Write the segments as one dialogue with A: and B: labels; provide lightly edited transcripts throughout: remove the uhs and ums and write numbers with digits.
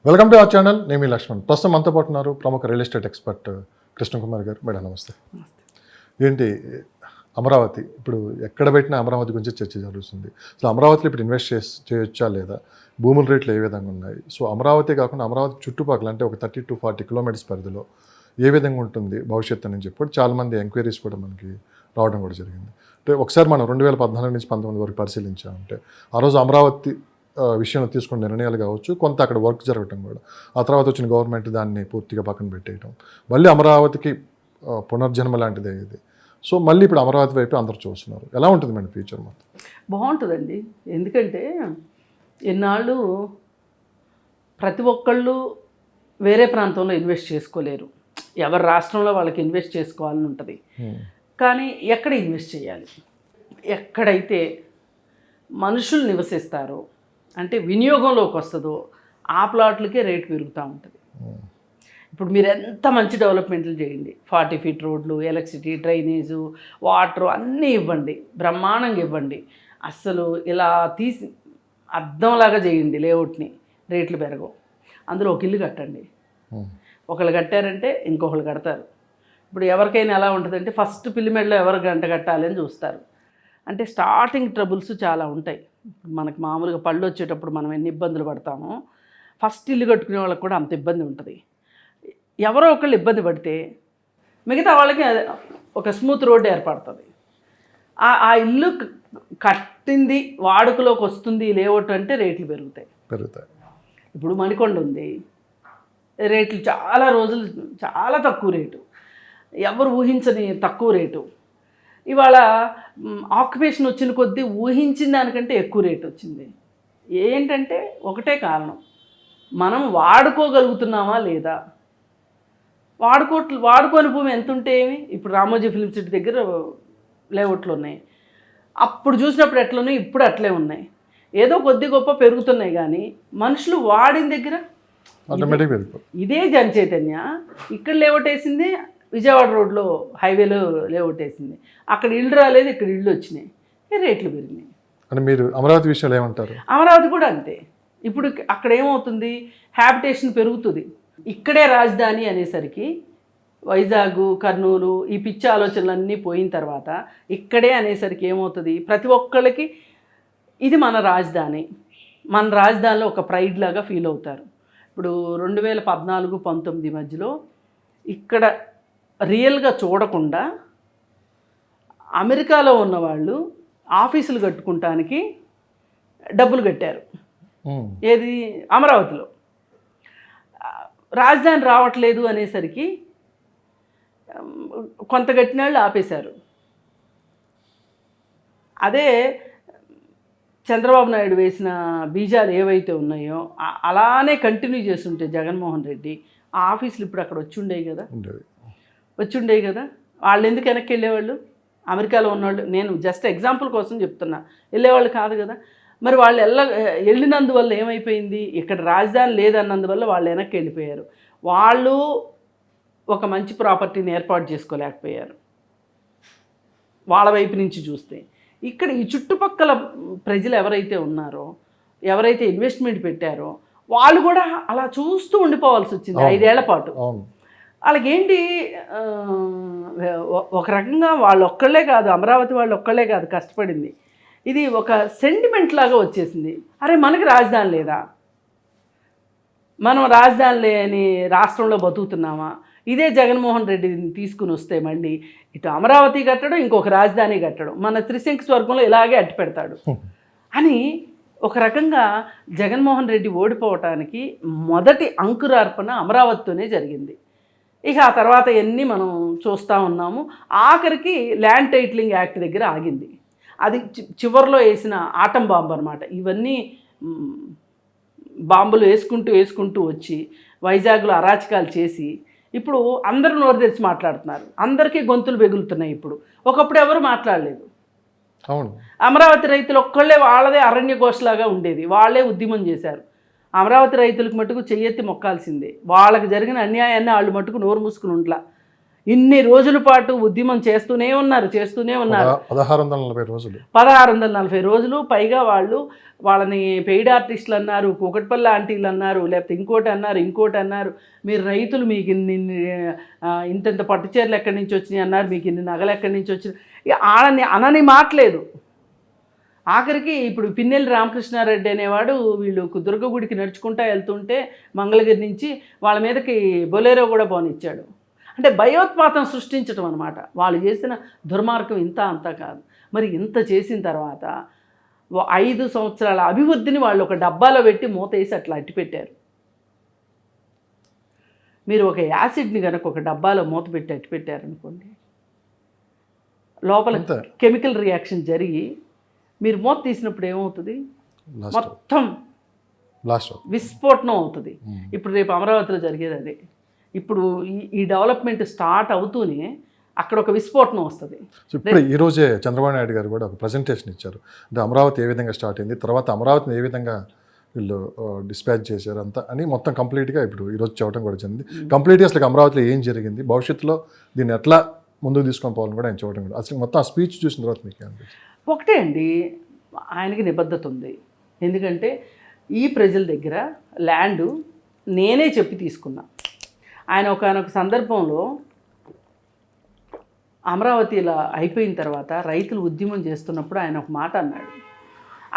A: Welcome to our channel. నేను మీ లక్ష్మణ్. ప్రస్తుతం మనతో పాటు ఉన్నారు ప్రముఖ రియల్ ఎస్టేట్ ఎక్స్పర్ట్ కృష్ణకుమార్ గారు. మేడం నమస్తే. ఏంటి అమరావతి ఇప్పుడు ఎక్కడ పెట్టినా అమరావతి గురించి చర్చ జరుగుతుంది. సో అమరావతిలో ఇప్పుడు ఇన్వెస్ట్ చేయొచ్చా లేదా, భూముల రేట్లు ఏ విధంగా ఉన్నాయి, సో అమరావతి కాకుండా అమరావతి చుట్టుపక్కల అంటే ఒక 30 to 40 కిలోమీటర్స్ పరిధిలో ఏ విధంగా ఉంటుంది భవిష్యత్తు అని చెప్పి చాలామంది ఎంక్వైరీస్ కూడా మనకి రావడం కూడా జరిగింది. అంటే ఒకసారి మనం 2014 నుంచి 19 వరకు పరిశీలించామంటే ఆ రోజు అమరావతి విషయంలో తీసుకున్న నిర్ణయాలు కావచ్చు, కొంత అక్కడ వర్క్ జరగటం కూడా, ఆ తర్వాత వచ్చిన గవర్నమెంట్ దాన్ని పూర్తిగా పక్కన పెట్టేయటం, మళ్ళీ అమరావతికి పునర్జన్మ లాంటిదే ఇది. సో మళ్ళీ ఇప్పుడు అమరావతి వైపు అందరూ చూస్తున్నారు. ఎలా ఉంటుంది మేడం ఫ్యూచర్ మొత్తం?
B: బాగుంటుందండి. ఎందుకంటే ఎన్నాళ్ళు ప్రతి ఒక్కళ్ళు వేరే ప్రాంతంలో ఇన్వెస్ట్ చేసుకోలేరు. ఎవరి రాష్ట్రంలో వాళ్ళకి ఇన్వెస్ట్ చేసుకోవాలని ఉంటుంది. కానీ ఎక్కడ ఇన్వెస్ట్ చేయాలి, ఎక్కడైతే మనుషులు నివసిస్తారో అంటే వినియోగంలోకి వస్తుందో ఆ ప్లాట్లకే రేటు పెరుగుతూ ఉంటుంది. ఇప్పుడు మీరు ఎంత మంచి డెవలప్మెంట్లు చేయండి, 40 ఫీట్ రోడ్లు, ఎలక్ట్రిసిటీ, డ్రైనేజు, వాటర్ అన్నీ ఇవ్వండి, బ్రహ్మాండంగా ఇవ్వండి, అస్సలు ఇలా తీసి అద్దంలాగా చేయండి లేఅవుట్ని, రేట్లు పెరగవు. అందులో ఒక ఇల్లు కట్టండి. ఒకళ్ళు కట్టారంటే ఇంకొకళ్ళు కడతారు. ఇప్పుడు ఎవరికైనా ఎలా ఉంటుందంటే ఫస్ట్ పిల్లిమెడలో ఎవరు గంట కట్టాలి అని చూస్తారు. అంటే స్టార్టింగ్ ట్రబుల్స్ చాలా ఉంటాయి. మనకు మామూలుగా పళ్ళు వచ్చేటప్పుడు మనం ఎన్ని ఇబ్బందులు పడతామో ఫస్ట్ ఇల్లు కట్టుకునే వాళ్ళకి కూడా అంత ఇబ్బంది ఉంటుంది. ఎవరో ఒకళ్ళు ఇబ్బంది పడితే మిగతా వాళ్ళకి ఒక స్మూత్ రోడ్డు ఏర్పడుతుంది. ఆ ఇల్లు కట్టింది వాడుకలోకి వస్తుంది లేఅవుట్ అంటే రేట్లు పెరుగుతాయి. ఇప్పుడు మణికొండ ఉంది, రేట్లు చాలా రోజులు చాలా తక్కువ రేటు, ఎవరు ఊహించని తక్కువ రేటు. ఇవాళ ఆక్యుపేషన్ వచ్చిన కొద్దీ ఊహించిన దానికంటే ఎక్కువ రేటు వచ్చింది. ఏంటంటే ఒకటే కారణం, మనం వాడుకోగలుగుతున్నామా లేదా. వాడుకోని భూమి ఎంత ఉంటే ఏమి. ఇప్పుడు రామోజీ ఫిల్మ్ సిటీ దగ్గర లేఅవుట్లు ఉన్నాయి, అప్పుడు చూసినప్పుడు ఎట్లున్నాయి ఇప్పుడు అట్లే ఉన్నాయి. ఏదో కొద్ది గొప్ప పెరుగుతున్నాయి కానీ మనుషులు వాడిన దగ్గర ఇదే జన చైతన్య ఇక్కడ లేఅవుట్ వేసింది, విజయవాడ రోడ్లో హైవేలో లేఅవుట్ వేసింది, అక్కడ ఇళ్ళు రాలేదు, ఇక్కడ ఇళ్ళు వచ్చినాయి, రేట్లు పెరిగినాయి.
A: అంటే మీరు అమరావతి విషయాలు ఏమంటారు?
B: అమరావతి కూడా అంతే. ఇప్పుడు అక్కడ ఏమవుతుంది, హ్యాబిటేషన్ పెరుగుతుంది. ఇక్కడే రాజధాని అనేసరికి వైజాగ్, కర్నూలు ఈ పిచ్చి ఆలోచనలన్నీ పోయిన తర్వాత ఇక్కడే అనేసరికి ఏమవుతుంది, ప్రతి ఒక్కళ్ళకి ఇది మన రాజధాని, మన రాజధానిలో ఒక ప్రైడ్ లాగా ఫీల్ అవుతారు. ఇప్పుడు 2014-19 మధ్యలో ఇక్కడ రియల్గా చూడకుండా అమెరికాలో ఉన్నవాళ్ళు ఆఫీసులు కట్టుకుంటానికి డబ్బులు కట్టారు. ఏది అమరావతిలో రాజధాని రావట్లేదు అనేసరికి కొంత కట్టిన వాళ్ళు ఆపేశారు. అదే చంద్రబాబు నాయుడు వేసిన బీజాలు ఏవైతే ఉన్నాయో అలానే కంటిన్యూ చేస్తుంటే జగన్మోహన్ రెడ్డి ఆ ఆఫీసులు ఇప్పుడు అక్కడ వచ్చి ఉండేవి కదా. వాళ్ళు ఎందుకు వెనక్కి వెళ్ళేవాళ్ళు? అమెరికాలో ఉన్నవాళ్ళు, నేను జస్ట్ ఎగ్జాంపుల్ కోసం చెప్తున్నా, వెళ్ళేవాళ్ళు కాదు కదా. మరి వాళ్ళు వెళ్ళినందువల్ల ఏమైపోయింది, ఇక్కడ రాజధాని లేదన్నందువల్ల వాళ్ళు వెనక్కి వెళ్ళిపోయారు. వాళ్ళు ఒక మంచి ప్రాపర్టీని ఏర్పాటు చేసుకోలేకపోయారు వాళ్ళ వైపు నుంచి చూస్తే. ఇక్కడ ఈ చుట్టుపక్కల ప్రజలు ఎవరైతే ఉన్నారో, ఎవరైతే ఇన్వెస్ట్మెంట్ పెట్టారో వాళ్ళు కూడా అలా చూస్తూ ఉండిపోవాల్సి వచ్చింది 5 ఏళ్ల పాటు. వాళ్ళకేంటి, ఒక రకంగా వాళ్ళు ఒక్కళ్ళే కాదు, అమరావతి వాళ్ళు ఒక్కళ్ళే కాదు కష్టపడింది, ఇది ఒక సెంటిమెంట్ లాగా వచ్చేసింది. అరే మనకి రాజధాని లేదా, మనం రాజధాని లేని రాష్ట్రంలో బతుకుతున్నామా, ఇదే జగన్మోహన్ రెడ్డిని తీసుకుని వస్తే మళ్ళీ ఇటు అమరావతి కట్టడం, ఇంకొక రాజధాని కట్టడం, మన త్రిశంకు స్వర్గంలో ఇలాగే అట్టి పెడతాడు అని ఒక రకంగా జగన్మోహన్ రెడ్డి ఓడిపోవటానికి మొదటి అంకురార్పణ అమరావతితోనే జరిగింది. ఇక ఆ తర్వాత ఎన్ని మనం చూస్తూ ఉన్నాము. ఆఖరికి ల్యాండ్ టైటిలింగ్ యాక్ట్ దగ్గర ఆగింది. అది చివరిలో వేసిన ఆటం బాంబు అనమాట. ఇవన్నీ బాంబులు వేసుకుంటూ వచ్చి వైజాగ్లో అరాచకాలు చేసి ఇప్పుడు అందరూ నోరు తెరిచి మాట్లాడుతున్నారు, అందరికీ గొంతులు బెగులుతున్నాయి. ఇప్పుడు ఒకప్పుడు ఎవరు మాట్లాడలేదు.
A: అవును,
B: అమరావతి రైతులు ఒక్కళ్ళే వాళ్ళదే అరణ్య ఘోషలాగా ఉండేది, వాళ్ళే ఉద్యమం చేశారు. అమరావతి రైతులకు మటుకు చెయ్యెత్తి మొక్కాల్సిందే. వాళ్ళకి జరిగిన అన్యాయాన్ని వాళ్ళు మటుకు నోరు మూసుకుని ఉంట్లా. ఇన్ని రోజుల పాటు ఉద్యమం చేస్తూనే ఉన్నారు
A: 1640 రోజులు
B: 1640 రోజులు పైగా వాళ్ళని పెయిడ్ ఆర్టిస్టులు అన్నారు, కూకట్పల్లి ఆంటీలు అన్నారు, లేకపోతే ఇంకోటి అన్నారు. మీరు రైతులు మీకు ఇంత పట్టుచీరలు ఎక్కడి నుంచి వచ్చినాయి అన్నారు, మీకు ఇన్ని నగలు ఎక్కడి నుంచి వచ్చినాయి ఆడని అనని మాట్లేదు. ఆఖరికి ఇప్పుడు పిన్నెల్లి రామకృష్ణారెడ్డి అనేవాడు వీళ్ళు దుర్గ గుడికి నడుచుకుంటూ వెళ్తుంటే మంగళగిరి నుంచి వాళ్ళ మీదకి బొలేరో కూడా పోనిచ్చాడు. అంటే భయోత్పాతం సృష్టించడం అనమాట. వాళ్ళు చేసిన దుర్మార్గం అంతా కాదు. మరి ఇంత చేసిన తర్వాత 5 సంవత్సరాల అభివృద్ధిని వాళ్ళు ఒక డబ్బాలో పెట్టి మూత వేసి అట్లా అట్టిపెట్టారు. మీరు ఒక యాసిడ్ని కనుక ఒక డబ్బాలో మూత పెట్టి అట్టిపెట్టారనుకోండి, లోపల కెమికల్ రియాక్షన్ జరిగి మీరు మూత తీసినప్పుడు ఏమవుతుంది, మొత్తం విస్ఫోటనం అవుతుంది. ఇప్పుడు రేపు అమరావతిలో జరిగేది అదే. ఇప్పుడు ఈ డెవలప్మెంట్ స్టార్ట్ అవుతూనే అక్కడ ఒక విస్ఫోటనం వస్తుంది.
A: ఇప్పుడు ఈరోజే చంద్రబాబు నాయుడు గారు కూడా ఒక ప్రజెంటేషన్ ఇచ్చారు. అంటే అమరావతి ఏ విధంగా స్టార్ట్ అయింది, తర్వాత అమరావతిని ఏ విధంగా వీళ్ళు డిస్పాచ్ చేశారు అంతా అని మొత్తం కంప్లీట్గా ఇప్పుడు ఈరోజు చెప్పడం కూడా జరిగింది. కంప్లీట్గా అసలు అమరావతిలో ఏం జరిగింది, భవిష్యత్తులో దీన్ని ఎట్లా ముందుకు తీసుకొని పోవాలని కూడా ఆయన చూడడం కూడా అసలు మొత్తం ఆ స్పీచ్ చూసిన తర్వాత మీకు అనిపించింది?
B: ఒకటే అండి, ఆయనకి నిబద్ధత ఉంది. ఎందుకంటే ఈ ప్రజల దగ్గర ల్యాండ్ నేనే చెప్పి తీసుకున్నా. ఆయన ఒకనొక సందర్భంలో అమరావతి ఇలా అయిపోయిన తర్వాత రైతులు ఉద్యమం చేస్తున్నప్పుడు ఆయన ఒక మాట అన్నాడు.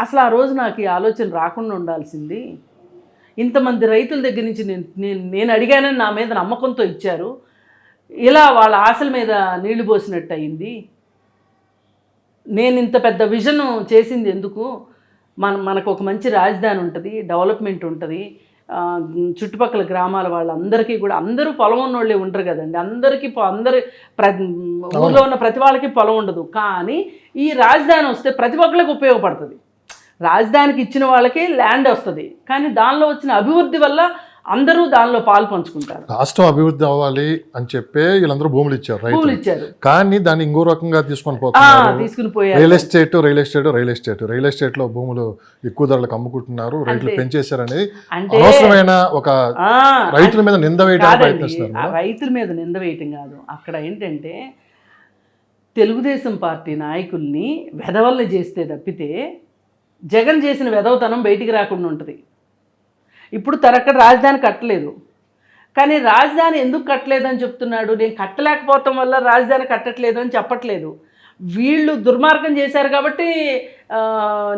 B: అసలు ఆ రోజు నాకు ఈ ఆలోచన రాకుండా ఉండాల్సింది. ఇంతమంది రైతుల దగ్గర నుంచి నేను అడిగానని నా మీద నమ్మకంతో ఇచ్చారు, ఇలా వాళ్ళ ఆశల మీద నీళ్లు పోసినట్టు అయింది. నేను ఇంత పెద్ద విజన్ చేసింది ఎందుకు? మనకు ఒక మంచి రాజధాని ఉంటుంది, డెవలప్మెంట్ ఉంటుంది, చుట్టుపక్కల గ్రామాల వాళ్ళందరికీ కూడా, అందరూ పొలం ఉన్నోళ్ళే ఉండరు కదండి, అందరికీ ఊళ్ళో ఉన్న ప్రతి వాళ్ళకి పొలం ఉండదు. కానీ ఈ రాజధాని వస్తే ప్రతి ఒక్కరికి ఉపయోగపడుతుంది. రాజధానికి ఇచ్చిన వాళ్ళకి ల్యాండ్ వస్తుంది, కానీ దానిలో వచ్చిన అభివృద్ధి వల్ల అందరూ దానిలో పాలు పంచుకుంటారు.
A: రాష్ట్రం అభివృద్ధి అవ్వాలి అని చెప్పి వీళ్ళందరూ భూములు ఇచ్చారు, కానీ దాన్ని ఇంకో రకంగా తీసుకొని పోతున్నారు. రియల్ ఎస్టేట్ లో భూములు ఎక్కువ ధరలకు అమ్ముకుంటున్నారు, రైతులు పెంచేశారని అనవసరమైన ఒక రైతుల మీద నింద వేయడానికి ప్రయత్నిస్తున్నారు.
B: రైతుల మీద నింద వేయటం కాదు, అక్కడ ఏంటంటే తెలుగుదేశం పార్టీ నాయకుల్ని వెధవల్ని చేస్తే తప్పితే జగన్ చేసిన వెధవతనం బయటికి రాకుండా ఉంటుంది. ఇప్పుడు తనక్కడ రాజధాని కట్టలేదు, కానీ రాజధాని ఎందుకు కట్టలేదని చెప్తున్నాడు. నేను కట్టలేకపోవటం వల్ల రాజధాని కట్టట్లేదు అని చెప్పట్లేదు. వీళ్ళు దుర్మార్గం చేశారు కాబట్టి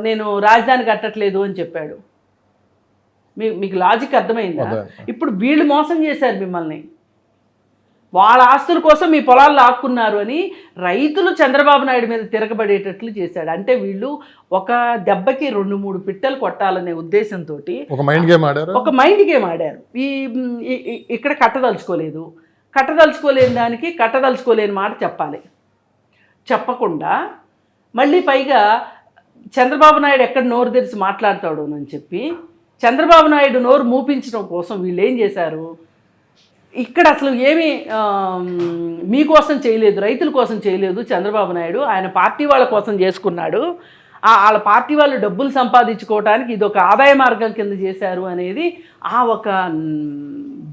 B: నేను రాజధాని కట్టట్లేదు అని చెప్పాడు. మీకు లాజిక్ అర్థమైందా? ఇప్పుడు వీళ్ళు మోసం చేశారు మిమ్మల్ని, వాళ్ళ ఆస్తుల కోసం మీ పొలాలు లాక్కున్నారు అని రైతులు చంద్రబాబు నాయుడు మీద తిరగబడేటట్లు చేశాడు. అంటే వీళ్ళు ఒక దెబ్బకి 2-3 పిట్టలు కొట్టాలనే ఉద్దేశంతో
A: ఒక మైండ్
B: గేమ్ ఆడారు. ఇక్కడ కట్టదలుచుకోలేని దానికి కట్టదలుచుకోలేని మాట చెప్పాలి. చెప్పకుండా మళ్ళీ పైగా చంద్రబాబు నాయుడు ఎక్కడ నోరు తెరిచి మాట్లాడతాడు అని చెప్పి చంద్రబాబు నాయుడు నోరు మూపించడం కోసం వీళ్ళు ఏం చేశారు, ఇక్కడ అసలు ఏమీ మీకోసం చేయలేదు, రైతుల కోసం చేయలేదు చంద్రబాబు నాయుడు, ఆయన పార్టీ వాళ్ళ కోసం చేసుకున్నాడు. వాళ్ళ పార్టీ వాళ్ళు డబ్బులు సంపాదించుకోవడానికి ఇది ఒక ఆదాయ మార్గం కింద చేశారు అనేది ఆ ఒక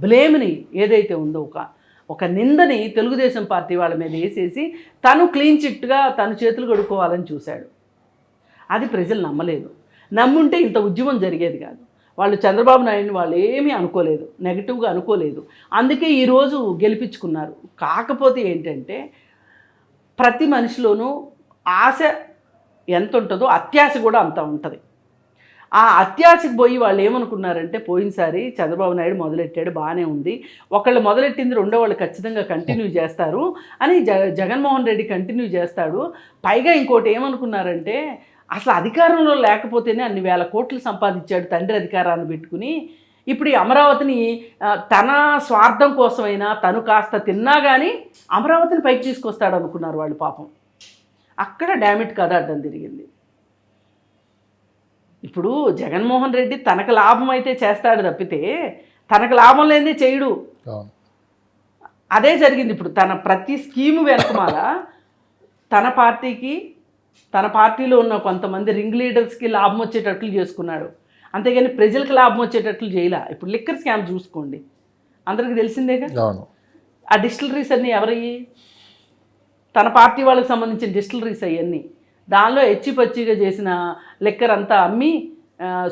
B: బ్లేమ్ని ఏదైతే ఉందో ఒక నిందని తెలుగుదేశం పార్టీ వాళ్ళ మీద వేసేసి తను క్లీన్ చిట్గా తను చేతులు కడుక్కోవాలని చూశాడు. అది ప్రజలు నమ్మలేదు. నమ్ముంటే ఇంత ఉద్యమం జరిగేది కాదు. వాళ్ళు చంద్రబాబు నాయుడిని వాళ్ళు ఏమీ అనుకోలేదు, నెగిటివ్గా అనుకోలేదు. అందుకే ఈరోజు గెలిపించుకున్నారు. కాకపోతే ఏంటంటే ప్రతి మనిషిలోనూ ఆశ ఎంత ఉంటుందో అత్యాశ కూడా అంత ఉంటుంది. ఆ అత్యాశకు పోయి వాళ్ళు ఏమనుకున్నారంటే, పోయినసారి చంద్రబాబు నాయుడు మొదలెట్టాడు బాగానే ఉంది, ఒకళ్ళు మొదలెట్టింది రెండో వాళ్ళు ఖచ్చితంగా కంటిన్యూ చేస్తారు అని జగన్మోహన్ రెడ్డి కంటిన్యూ చేస్తాడు. పైగా ఇంకోటి ఏమనుకున్నారంటే, అసలు అధికారంలో లేకపోతేనే అన్ని వేల కోట్లు సంపాదించాడు తండ్రి అధికారాన్ని పెట్టుకుని. ఇప్పుడు ఈ అమరావతిని తన స్వార్థం కోసమైనా తను కాస్త తిన్నా కానీ అమరావతిని పైకి తీసుకొస్తాడు అనుకున్నారు వాళ్ళు. పాపం అక్కడ డామిట్ కథ అడ్డం తిరిగింది. ఇప్పుడు జగన్మోహన్ రెడ్డి తనకు లాభం అయితే చేస్తాడు తప్పితే తనకు లాభం లేనిదే చేయడు. అదే జరిగింది. ఇప్పుడు తన ప్రతి స్కీము వెనకమాల తన పార్టీలో ఉన్న కొంతమంది రింగ్ లీడర్స్కి లాభం వచ్చేటట్లు చేసుకున్నాడు, అంతేగాని ప్రజలకు లాభం వచ్చేటట్లు చేయలే. ఇప్పుడు లిక్కర్ స్కామ్ చూసుకోండి, అందరికీ తెలిసిందేగా. ఆ డిస్టిలరీస్ అన్నీ ఎవరయ్యి? తన పార్టీ వాళ్ళకి సంబంధించిన డిస్టిలరీస్ అవన్నీ. దానిలో ఎచ్చిపచ్చిగా చేసిన లిక్కర్ అంతా అమ్మి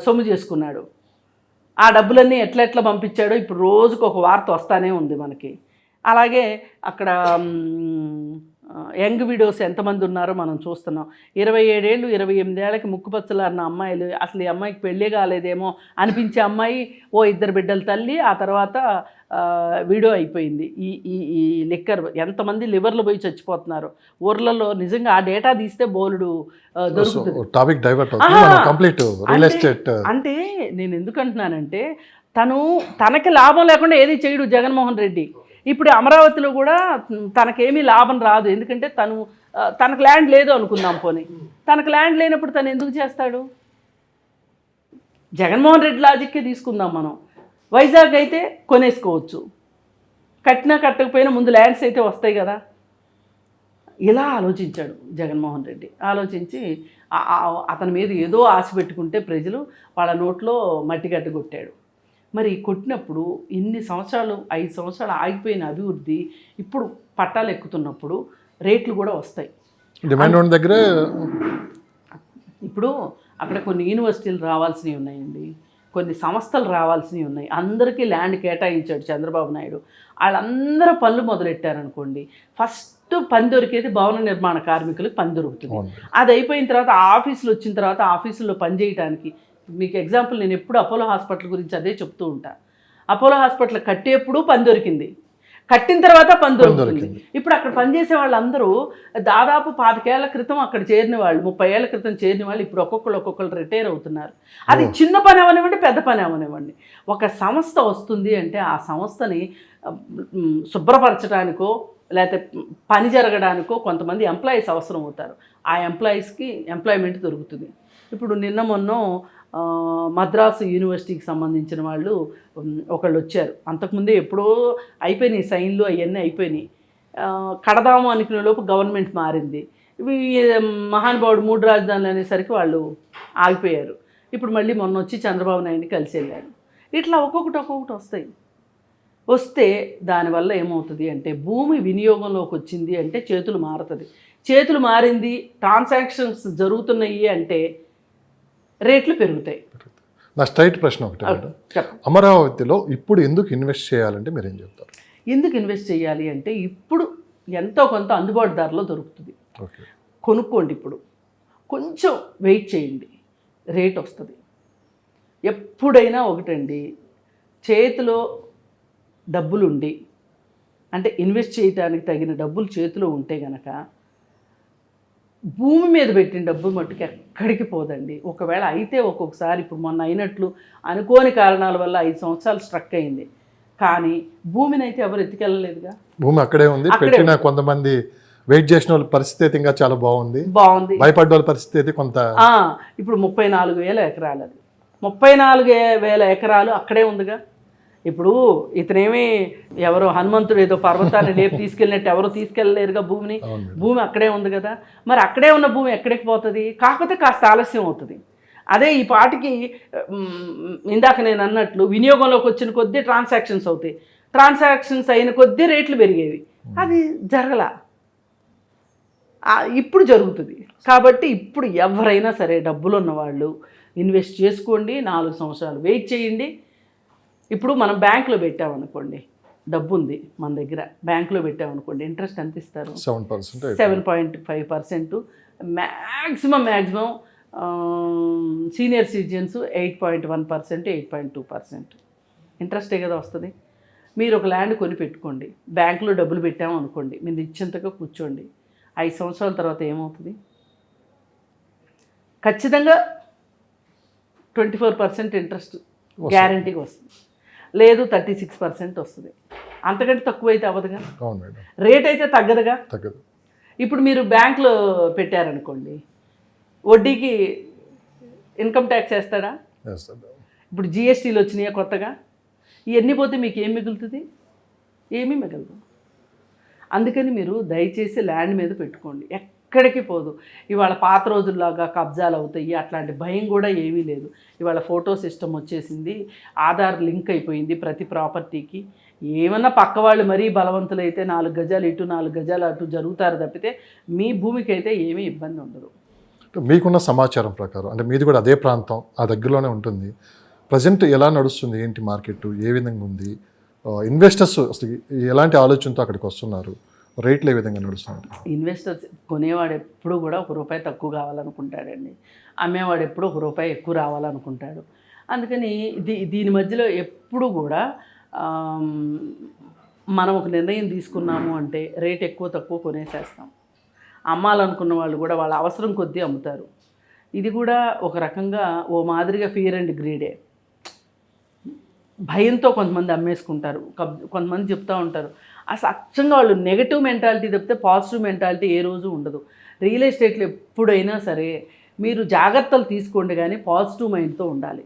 B: సొమ్ము చేసుకున్నాడు. ఆ డబ్బులన్నీ ఎట్లా పంపించాడో ఇప్పుడు రోజుకు ఒక వార్త వస్తానే ఉంది మనకి. అలాగే అక్కడ యంగ్ విడోస్ ఎంతమంది ఉన్నారో మనం చూస్తున్నాం. 27 ఏళ్ళు 28 ఏళ్ళకి ముక్కుపచ్చలు అన్న అమ్మాయిలు, అసలు ఈ అమ్మాయికి పెళ్ళే కాలేదేమో అనిపించే అమ్మాయి, ఓ 2 బిడ్డల తల్లి, ఆ తర్వాత వీడియో అయిపోయింది. ఈ ఈ ఈ లిక్కర్ ఎంతమంది లివర్లు పోయి చచ్చిపోతున్నారు ఊర్లలో. నిజంగా ఆ డేటా తీస్తే బోలుడు దొరుకుతుంది.
A: టాపిక్ డైవర్ట్ అవుతుంది, మనం కంప్లీట్ రియల్ ఎస్టేట్.
B: అంటే నేను ఎందుకు అంటున్నానంటే, తనకి లాభం లేకుండా ఏది చేయడు జగన్మోహన్ రెడ్డి. ఇప్పుడు అమరావతిలో కూడా తనకేమీ లాభం రాదు. ఎందుకంటే తనకు ల్యాండ్ లేదు అనుకుందాం పోనీ. తనకు ల్యాండ్ లేనప్పుడు తను ఎందుకు చేస్తాడు? జగన్మోహన్ రెడ్డి లాజిక్కే తీసుకుందాం మనం. వైజాగ్ అయితే కొనేసుకోవచ్చు, కట్టినా కట్టకపోయినా ముందు ల్యాండ్స్ అయితే వస్తాయి కదా. ఇలా ఆలోచించాడు జగన్మోహన్ రెడ్డి. ఆలోచించి అతని మీద ఏదో ఆశ పెట్టుకుంటే ప్రజలు వాళ్ళ నోట్లో మట్టి గడ్డ కొట్టాడు. మరి కొట్టినప్పుడు ఇన్ని సంవత్సరాలు 5 సంవత్సరాలు ఆగిపోయిన అభివృద్ధి ఇప్పుడు పట్టాలు ఎక్కుతున్నప్పుడు రేట్లు కూడా వస్తాయి.
A: డిమాండ్ ఉన్న దగ్గర
B: ఇప్పుడు అక్కడ కొన్ని యూనివర్సిటీలు రావాల్సినవి ఉన్నాయండి, కొన్ని సంస్థలు రావాల్సినవి ఉన్నాయి. అందరికీ ల్యాండ్ కేటాయించాడు చంద్రబాబు నాయుడు. వాళ్ళందరూ పనులు మొదలెట్టారనుకోండి, ఫస్ట్ పని దొరికేది భవన నిర్మాణ కార్మికులకు పని దొరుకుతుంది. అది అయిపోయిన తర్వాత ఆఫీసులు వచ్చిన తర్వాత ఆఫీసుల్లో పని చేయడానికి, మీకు ఎగ్జాంపుల్ నేను ఎప్పుడు అపోలో హాస్పిటల్ గురించి అదే చెప్తూ ఉంటా. అపోలో హాస్పిటల్ కట్టేప్పుడు పని దొరికింది, కట్టిన తర్వాత పని దొరుకుతుంది. ఇప్పుడు అక్కడ పనిచేసే వాళ్ళందరూ దాదాపు 25 ఏళ్ల క్రితం అక్కడ చేరిన వాళ్ళు, 30 ఏళ్ల క్రితం చేరిన వాళ్ళు ఇప్పుడు ఒక్కొక్కరు రిటైర్ అవుతున్నారు. అది చిన్న పని అవనివ్వండి, పెద్ద పని అవనివ్వండి. ఒక సంస్థ వస్తుంది అంటే ఆ సంస్థని శుభ్రపరచడానికో లేకపోతే పని జరగడానికో కొంతమంది ఎంప్లాయీస్ అవసరం అవుతారు. ఆ ఎంప్లాయీస్కి ఎంప్లాయ్మెంట్ దొరుకుతుంది. ఇప్పుడు మొన్న మద్రాసు యూనివర్సిటీకి సంబంధించిన వాళ్ళు ఒకళ్ళు వచ్చారు. అంతకుముందే ఎప్పుడో అయిపోయినాయి సైన్లు, అవన్నీ అయిపోయినాయి. కడదాము అనుకునే లోపు గవర్నమెంట్ మారింది. ఇవి మహానుభావుడు 3 రాజధానులు అనేసరికి వాళ్ళు ఆగిపోయారు. ఇప్పుడు మళ్ళీ మొన్న వచ్చి చంద్రబాబు నాయుడిని కలిసి వెళ్ళారు. ఇట్లా ఒక్కొక్కటి వస్తే దానివల్ల ఏమవుతుంది అంటే, భూమి వినియోగంలోకి వచ్చింది అంటే చేతులు మారుతుంది. చేతులు మారింది, ట్రాన్సాక్షన్స్ జరుగుతున్నాయి అంటే రేట్లు పెరుగుతాయి.
A: నా స్ట్రైట్ ప్రశ్న ఒకటి, అమరావతిలో ఇప్పుడు ఎందుకు ఇన్వెస్ట్ చేయాలంటే మీరు ఏం చెప్తారు?
B: ఎందుకు ఇన్వెస్ట్ చేయాలి అంటే, ఇప్పుడు ఎంతో కొంత అందుబాటు ధరలో దొరుకుతుంది, కొనుక్కోండి. ఇప్పుడు కొంచెం వెయిట్ చేయండి, రేట్ వస్తుంది. ఎప్పుడైనా ఒకటండి, చేతిలో డబ్బులుండి అంటే ఇన్వెస్ట్ చేయడానికి తగిన డబ్బులు చేతిలో ఉంటే గనక భూమి మీద పెట్టిన డబ్బు మట్టుకు ఎక్కడికి పోదండి. ఒకవేళ అయితే ఒక్కొక్కసారి ఇప్పుడు మొన్న అయినట్లు అనుకోని కారణాల వల్ల 5 సంవత్సరాలు స్ట్రక్ అయింది, కానీ భూమిని అయితే ఎవరు ఎత్తుకెళ్ళలేదుగా.
A: భూమి అక్కడే ఉంది. పెట్టిన కొంతమంది వెయిట్ చేసిన వాళ్ళ పరిస్థితి ఇంకా చాలా బాగుంది, భయపడ్డ వాళ్ళ పరిస్థితి కొంత.
B: ఇప్పుడు 34,000 ఎకరాలు, అది 34,000 ఎకరాలు అక్కడే ఉందిగా. ఇప్పుడు ఇతనేమి ఎవరో హనుమంతుడు ఏదో పర్వతాన్ని లేపు తీసుకెళ్ళినట్టు ఎవరో తీసుకెళ్ళలేరుగా భూమిని. భూమి అక్కడే ఉంది కదా. మరి అక్కడే ఉన్న భూమి ఎక్కడికి పోతుంది? కాకపోతే కాస్త ఆలస్యం అవుతుంది. అదే ఈ పాటికి ఇందాక నేను అన్నట్లు వినియోగంలోకి వచ్చిన కొద్దీ ట్రాన్సాక్షన్స్ అవుతాయి, ట్రాన్సాక్షన్స్ అయిన కొద్దీ రేట్లు పెరిగేవి. అది జరగల, ఇప్పుడు జరుగుతుంది. కాబట్టి ఇప్పుడు ఎవరైనా సరే డబ్బులు ఉన్నవాళ్ళు ఇన్వెస్ట్ చేసుకోండి, 4 సంవత్సరాలు వెయిట్ చేయండి. ఇప్పుడు మనం బ్యాంకులో పెట్టామనుకోండి, డబ్బు ఉంది మన దగ్గర, బ్యాంకులో పెట్టామనుకోండి, ఇంట్రెస్ట్ ఎంత ఇస్తారు? 7.5%. మ్యాక్సిమం సీనియర్ సిటిజన్స్ 8.1%, 8.2% ఇంట్రెస్టే కదా వస్తుంది. మీరు ఒక ల్యాండ్ కొని పెట్టుకోండి, బ్యాంకులో డబ్బులు పెట్టామనుకోండి, మీరు నిశ్చింతగా కూర్చోండి. 5 సంవత్సరాల తర్వాత ఏమవుతుంది? ఖచ్చితంగా 24% ఇంట్రెస్ట్ గ్యారంటీగా వస్తుంది, లేదు 36% వస్తుంది. అంతకంటే తక్కువైతే అవ్వదుగా, రేట్ అయితే తగ్గదుగా. ఇప్పుడు మీరు బ్యాంకులో పెట్టారనుకోండి, వడ్డీకి ఇన్కమ్ ట్యాక్స్ వేస్తాడా? ఇప్పుడు జిఎస్టీలు వచ్చినాయా కొత్తగా, ఇవన్నీ పోతే మీకు ఏం మిగులుతుంది? ఏమీ మిగలదు. అందుకని మీరు దయచేసి ల్యాండ్ మీద పెట్టుకోండి, ఎక్కడికి పోదు. ఇవాళ పాత రోజుల్లాగా కబ్జాలు అవుతాయి అట్లాంటి భయం కూడా ఏమీ లేదు. ఇవాళ ఫోటో సిస్టమ్ వచ్చేసింది, ఆధార్ లింక్ అయిపోయింది ప్రతి ప్రాపర్టీకి. ఏమన్నా పక్క వాళ్ళు మరీ బలవంతులైతే 4 గజాలు ఇటు 4 గజాలు అటు జరుగుతారు తప్పితే మీ భూమికి అయితే ఏమీ ఇబ్బంది ఉండదు.
A: మీకున్న సమాచారం ప్రకారం అంటే మీది కూడా అదే ప్రాంతం, ఆ దగ్గరలోనే ఉంటుంది. ప్రజెంట్ ఎలా నడుస్తుంది, ఏంటి మార్కెట్, ఏ విధంగా ఉంది, ఇన్వెస్టర్స్ అసలు ఎలాంటి ఆలోచనతో అక్కడికి వస్తున్నారు, రేట్లు ఏ విధంగా నడుస్తున్నాయి?
B: ఇన్వెస్టర్స్ కొనేవాడు ఎప్పుడు కూడా ₹1 తక్కువ కావాలనుకుంటాడండి, అమ్మేవాడు ఎప్పుడు ₹1 ఎక్కువ రావాలనుకుంటాడు. అందుకని దీని మధ్యలో ఎప్పుడు కూడా మనం ఒక నిర్ణయం తీసుకున్నాము అంటే రేట్ ఎక్కువ తక్కువ కొనేసేస్తాం. అమ్మాలనుకున్న వాళ్ళు కూడా వాళ్ళ అవసరం కొద్దీ అమ్ముతారు. ఇది కూడా ఒక రకంగా ఓ మాదిరిగా ఫియర్ అండ్ గ్రీడే. భయంతో కొంతమంది అమ్మేసుకుంటారు. కొంతమంది చెప్తూ ఉంటారు అసలు అచ్చంగా వాళ్ళు నెగటివ్ మెంటాలిటీ తప్పితే పాజిటివ్ మెంటాలిటీ ఏ రోజు ఉండదు. రియల్ ఎస్టేట్లో ఎప్పుడైనా సరే మీరు జాగ్రత్తలు తీసుకోండి, కానీ పాజిటివ్ మైండ్తో ఉండాలి.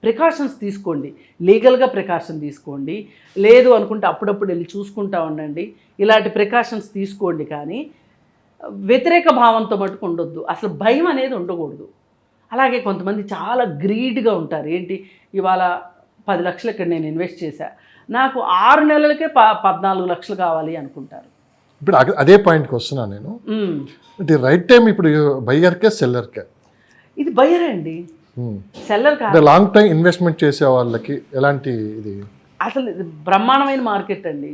B: ప్రికాషన్స్ తీసుకోండి, లీగల్గా ప్రికాషన్ తీసుకోండి, లేదు అనుకుంటే అప్పుడప్పుడు వెళ్ళి చూసుకుంటూ ఉండండి. ఇలాంటి ప్రికాషన్స్ తీసుకోండి, కానీ వ్యతిరేక భావంతో మటుకు ఉండొద్దు. అసలు భయం అనేది ఉండకూడదు. అలాగే కొంతమంది చాలా గ్రీడ్గా ఉంటారు. ఏంటి, ఇవాళ 10 లక్షలు ఇక్కడ నేను ఇన్వెస్ట్ చేశా, నాకు 6 నెలలకే 14 లక్షలు కావాలి అనుకుంటారు.
A: ఇప్పుడు అదే పాయింట్కి వస్తున్నాను నేను. అంటే రైట్ టైం ఇప్పుడు బయ్యర్కే సెల్లర్కే? ఇది
B: బయ్యరే అండి, సెల్లర్ కాదు.
A: లాంగ్ టైం ఇన్వెస్ట్మెంట్ చేసే వాళ్ళకి ఎలాంటి ఇది?
B: అసలు ఇది బ్రహ్మాండమైన మార్కెట్ అండి.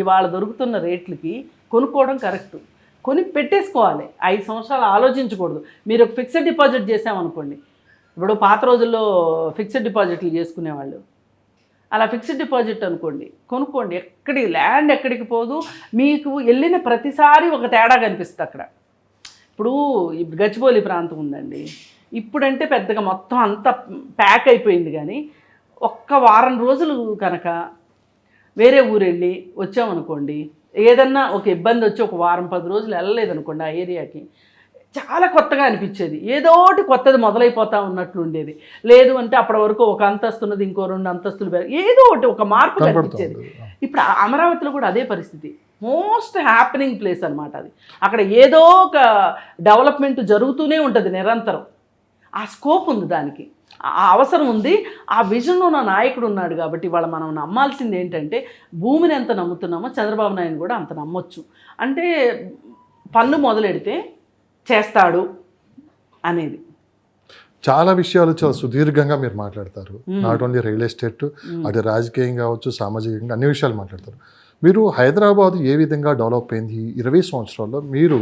B: ఇవాళ దొరుకుతున్న రేట్లకి కొనుక్కోవడం కరెక్ట్, కొని పెట్టేసుకోవాలి. 5 సంవత్సరాలు ఆలోచించకూడదు. మీరు ఒక ఫిక్స్డ్ డిపాజిట్ చేసామనుకోండి, ఇప్పుడు పాత రోజుల్లో ఫిక్స్డ్ డిపాజిట్లు చేసుకునేవాళ్ళు, అలా ఫిక్స్డ్ డిపాజిట్ అనుకోండి, కొనుక్కోండి. ల్యాండ్ ఎక్కడికి పోదు, మీకు వెళ్ళిన ప్రతిసారి ఒక తేడా కనిపిస్తుంది అక్కడ. ఇప్పుడు గచ్చిబౌలి ప్రాంతం ఉందండి, ఇప్పుడంటే పెద్దగా మొత్తం అంతా ప్యాక్ అయిపోయింది, కానీ ఒక్క వారం రోజులు కనుక వేరే ఊరు వెళ్ళి వచ్చామనుకోండి, ఏదన్నా ఒక ఇబ్బంది వచ్చి ఒక వారం 10 రోజులు వెళ్ళలేదనుకోండి ఆ ఏరియాకి, చాలా కొత్తగా అనిపించేది. ఏదో ఒకటి కొత్తది మొదలైపోతూ ఉన్నట్లు ఉండేది. లేదు అంటే అప్పటి వరకు ఒక అంతస్తున్నది ఇంకో 2 అంతస్తులు, ఏదో ఒకటి ఒక మార్పు కనిపించేది. ఇప్పుడు అమరావతిలో కూడా అదే పరిస్థితి. మోస్ట్ హ్యాపెనింగ్ ప్లేస్ అనమాట అది. అక్కడ ఏదో ఒక డెవలప్మెంట్ జరుగుతూనే ఉంటుంది నిరంతరం. ఆ స్కోప్ ఉంది, దానికి ఆ అవసరం ఉంది. ఆ విజన్లో నా నాయకుడు ఉన్నాడు కాబట్టి ఇవాళ మనం నమ్మాల్సింది ఏంటంటే, భూమిని ఎంత నమ్ముతున్నామో చంద్రబాబు నాయుడు కూడా అంత నమ్మొచ్చు. అంటే పన్ను మొదలెడితే చేస్తాడు అనేది.
A: చాలా విషయాలు చాలా సుదీర్ఘంగా మీరు మాట్లాడతారు. నాట్ ఓన్లీ రియల్ ఎస్టేట్, అటు రాజకీయం కావచ్చు, సామాజికంగా అన్ని విషయాలు మాట్లాడతారు. మీరు హైదరాబాద్ ఏ విధంగా డెవలప్ అయింది 20 సంవత్సరాల్లో, మీరు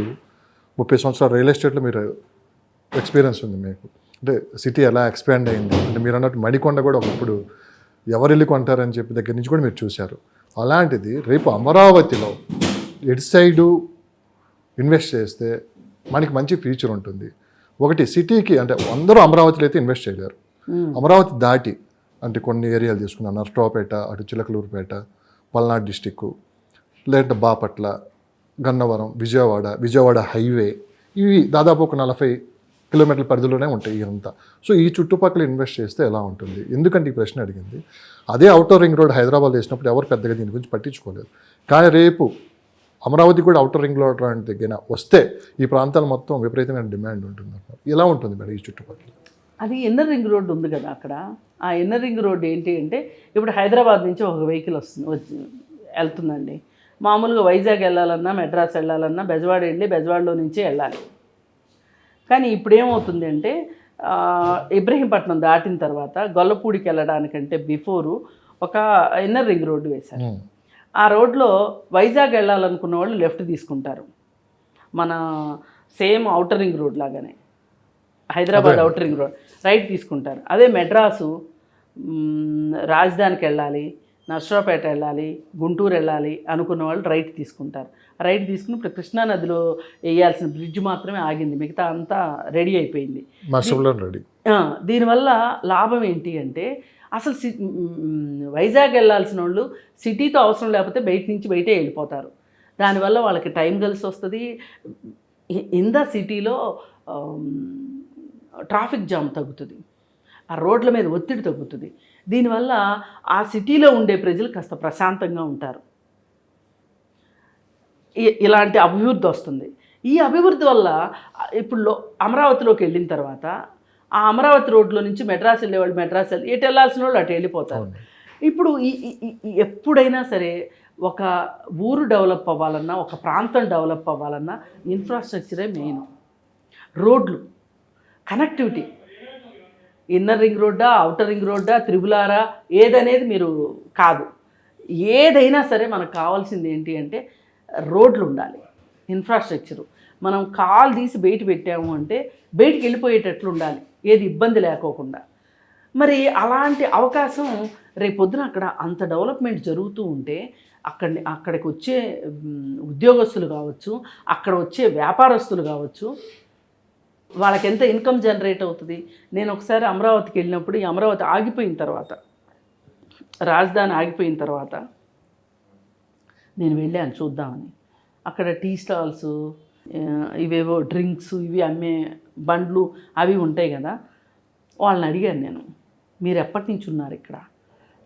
A: 30 సంవత్సరాలు రియల్ ఎస్టేట్లో మీరు ఎక్స్పీరియన్స్ ఉంది మీకు. అంటే సిటీ ఎలా ఎక్స్పాండ్ అయింది, అంటే మీరు అన్నట్టు మణికొండ కూడా ఒకప్పుడు ఎవరు వెళ్ళి కొంటారని చెప్పి దగ్గర నుంచి కూడా మీరు చూశారు. అలాంటిది రేపు అమరావతిలో ఎటు సైడు ఇన్వెస్ట్ చేస్తే మనకి మంచి ఫ్యూచర్ ఉంటుంది. ఒకటి సిటీకి, అంటే అందరూ అమరావతిలో అయితే ఇన్వెస్ట్ చేయలేరు. అమరావతి దాటి అంటే కొన్ని ఏరియాలు తీసుకున్నాను, నర్సరావుపేట, అటు చిలకలూరుపేట, పల్నాడు డిస్టిక్కు, లేదంటే బాపట్ల, గన్నవరం, విజయవాడ హైవే, ఇవి దాదాపు ఒక 40 కిలోమీటర్ల పరిధిలోనే ఉంటాయి ఇదంతా. సో ఈ చుట్టుపక్కల ఇన్వెస్ట్ చేస్తే ఎలా ఉంటుంది? ఎందుకంటే ఈ ప్రశ్న అడిగింది, అదే అవుటర్ రింగ్ రోడ్ హైదరాబాద్ వేసినప్పుడు ఎవరు పెద్దగా దీని గురించి పట్టించుకోలేదు. కానీ రేపు అమరావతి కూడా అవుటర్ రింగ్ రోడ్ దగ్గర వస్తే ఈ ప్రాంతాలు మొత్తం విపరీతమైన డిమాండ్ ఉంటుంది అంటారు. ఎలా ఉంటుంది మేడం ఈ చుట్టుపక్కల?
B: అది ఇన్నర్ రింగ్ రోడ్ ఉంది కదా అక్కడ. ఆ ఇన్నర్ రింగ్ రోడ్ ఏంటి అంటే, ఇప్పుడు హైదరాబాద్ నుంచి ఒక వెహికల్ వెళ్తుందండి. మామూలుగా వైజాగ్ వెళ్ళాలన్నా, మెడ్రాస్ వెళ్ళాలన్నా బెజవాడ వెళ్ళి బెజవాడలో నుంచే వెళ్ళాలి. కానీ ఇప్పుడు ఏమవుతుంది అంటే, ఇబ్రహీంపట్నం దాటిన తర్వాత గొల్లపూడికి వెళ్ళడానికంటే బిఫోరు ఒక ఇన్నర్ రింగ్ రోడ్డు వేశారు. ఆ రోడ్లో వైజాగ్ వెళ్ళాలనుకున్న వాళ్ళు లెఫ్ట్ తీసుకుంటారు, మన సేమ్ అవుటర్ రింగ్ రోడ్ లాగానే Hyderabad outer ring road right తీసుకుంటారు. అదే మెడ్రాసు రాజధానికి వెళ్ళాలి, నర్సరావుపేట వెళ్ళాలి, గుంటూరు వెళ్ళాలి అనుకున్న వాళ్ళు రైట్ తీసుకుంటారు. రైట్ తీసుకుని ఇప్పుడు కృష్ణానదిలో వేయాల్సిన బ్రిడ్జ్ మాత్రమే ఆగింది, మిగతా అంతా రెడీ అయిపోయింది. దీనివల్ల లాభం ఏంటి అంటే, అసలు వైజాగ్ వెళ్ళాల్సిన వాళ్ళు సిటీతో అవసరం లేకపోతే బయటే వెళ్ళిపోతారు. దానివల్ల వాళ్ళకి టైం కలిసి వస్తుంది. ఇన్ ద సిటీలో ట్రాఫిక్ జామ్ తగ్గుతుంది, ఆ రోడ్ల మీద ఒత్తిడి తగ్గుతుంది. దీనివల్ల ఆ సిటీలో ఉండే ప్రజలు కాస్త ప్రశాంతంగా ఉంటారు. ఇలాంటి అభివృద్ధి వస్తుంది. ఈ అభివృద్ధి వల్ల ఇప్పుడు అమరావతిలోకి వెళ్ళిన తర్వాత ఆ అమరావతి రోడ్లో నుంచి మెడ్రాస్ వెళ్ళేవాళ్ళు మెడ్రాస్ ఎటు వెళ్ళాల్సిన వాళ్ళు అటు వెళ్ళిపోతారు. ఇప్పుడు ఎప్పుడైనా సరే ఒక ఊరు డెవలప్ అవ్వాలన్నా, ఒక ప్రాంతం డెవలప్ అవ్వాలన్నా ఇన్ఫ్రాస్ట్రక్చరే మెయిన్. రోడ్లు, కనెక్టివిటీ, ఇన్నర్ రింగ్ రోడ్డా, అవుటర్ రింగ్ రోడ్డా, త్రిబులారా ఏదనేది మీరు కాదు. ఏదైనా సరే మనకు కావాల్సింది ఏంటి అంటే రోడ్లు ఉండాలి, ఇన్ఫ్రాస్ట్రక్చరు. మనం కాలు తీసి బయట పెట్టాము అంటే బయటికి వెళ్ళిపోయేటట్లు ఉండాలి, ఏది ఇబ్బంది లేకోకుండా. మరి అలాంటి అవకాశం రేపొద్దున అక్కడ అంత డెవలప్మెంట్ జరుగుతూ ఉంటే అక్కడికి వచ్చే ఉద్యోగస్తులు కావచ్చు, అక్కడ వచ్చే వ్యాపారస్తులు కావచ్చు, వాళ్ళకి ఎంత ఇన్కమ్ జనరేట్ అవుతుంది. నేను ఒకసారి అమరావతికి వెళ్ళినప్పుడు, ఈ అమరావతి ఆగిపోయిన తర్వాత, రాజధాని ఆగిపోయిన తర్వాత నేను వెళ్ళాను చూద్దామని. అక్కడ టీ స్టాల్స్, ఇవేవో డ్రింక్స్ ఇవి అమ్మే బండ్లు అవి ఉంటాయి కదా. వాళ్ళని అడిగాను నేను, మీరు ఎప్పటి నుంచి ఉన్నారు ఇక్కడ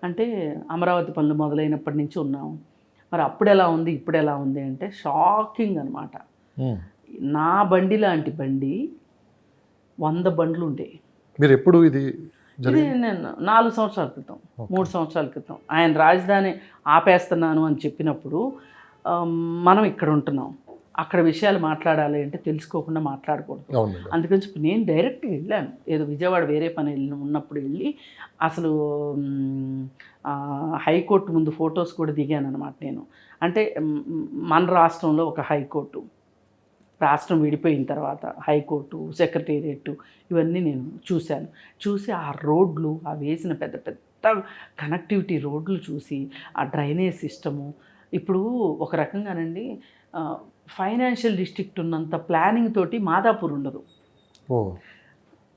B: అంటే, అమరావతి పనులు మొదలైనప్పటి నుంచి ఉన్నాము. మరి అప్పుడు ఎలా ఉంది ఇప్పుడు ఎలా ఉంది అంటే షాకింగ్ అనమాట. నా బండి లాంటి బండి 100 బండ్లు ఉండేవి.
A: మీరు ఎప్పుడు ఇది
B: నేను 4 సంవత్సరాల క్రితం, 3 సంవత్సరాల క్రితం ఆయన రాజధాని ఆపేస్తున్నాను అని చెప్పినప్పుడు మనం ఇక్కడ ఉంటున్నాం, అక్కడ విషయాలు మాట్లాడాలి అంటే తెలుసుకోకుండా మాట్లాడకూడదు. అందుకని చెప్పి నేను డైరెక్ట్గా వెళ్ళాను. ఏదో విజయవాడ వేరే పని ఉన్నప్పుడు వెళ్ళి అసలు హైకోర్టు ముందు ఫొటోస్ కూడా దిగాను అనమాట నేను. అంటే మన రాష్ట్రంలో ఒక హైకోర్టు, రాష్ట్రం విడిపోయిన తర్వాత హైకోర్టు, సెక్రటేరియట్ ఇవన్నీ నేను చూసి ఆ రోడ్లు, ఆ వేసిన పెద్ద పెద్ద కనెక్టివిటీ రోడ్లు చూసి, ఆ డ్రైనేజ్ సిస్టము. ఇప్పుడు ఒక రకంగానండి ఫైనాన్షియల్ డిస్ట్రిక్ట్ ఉన్నంత ప్లానింగ్ తోటి మాదాపూర్ ఉండదు.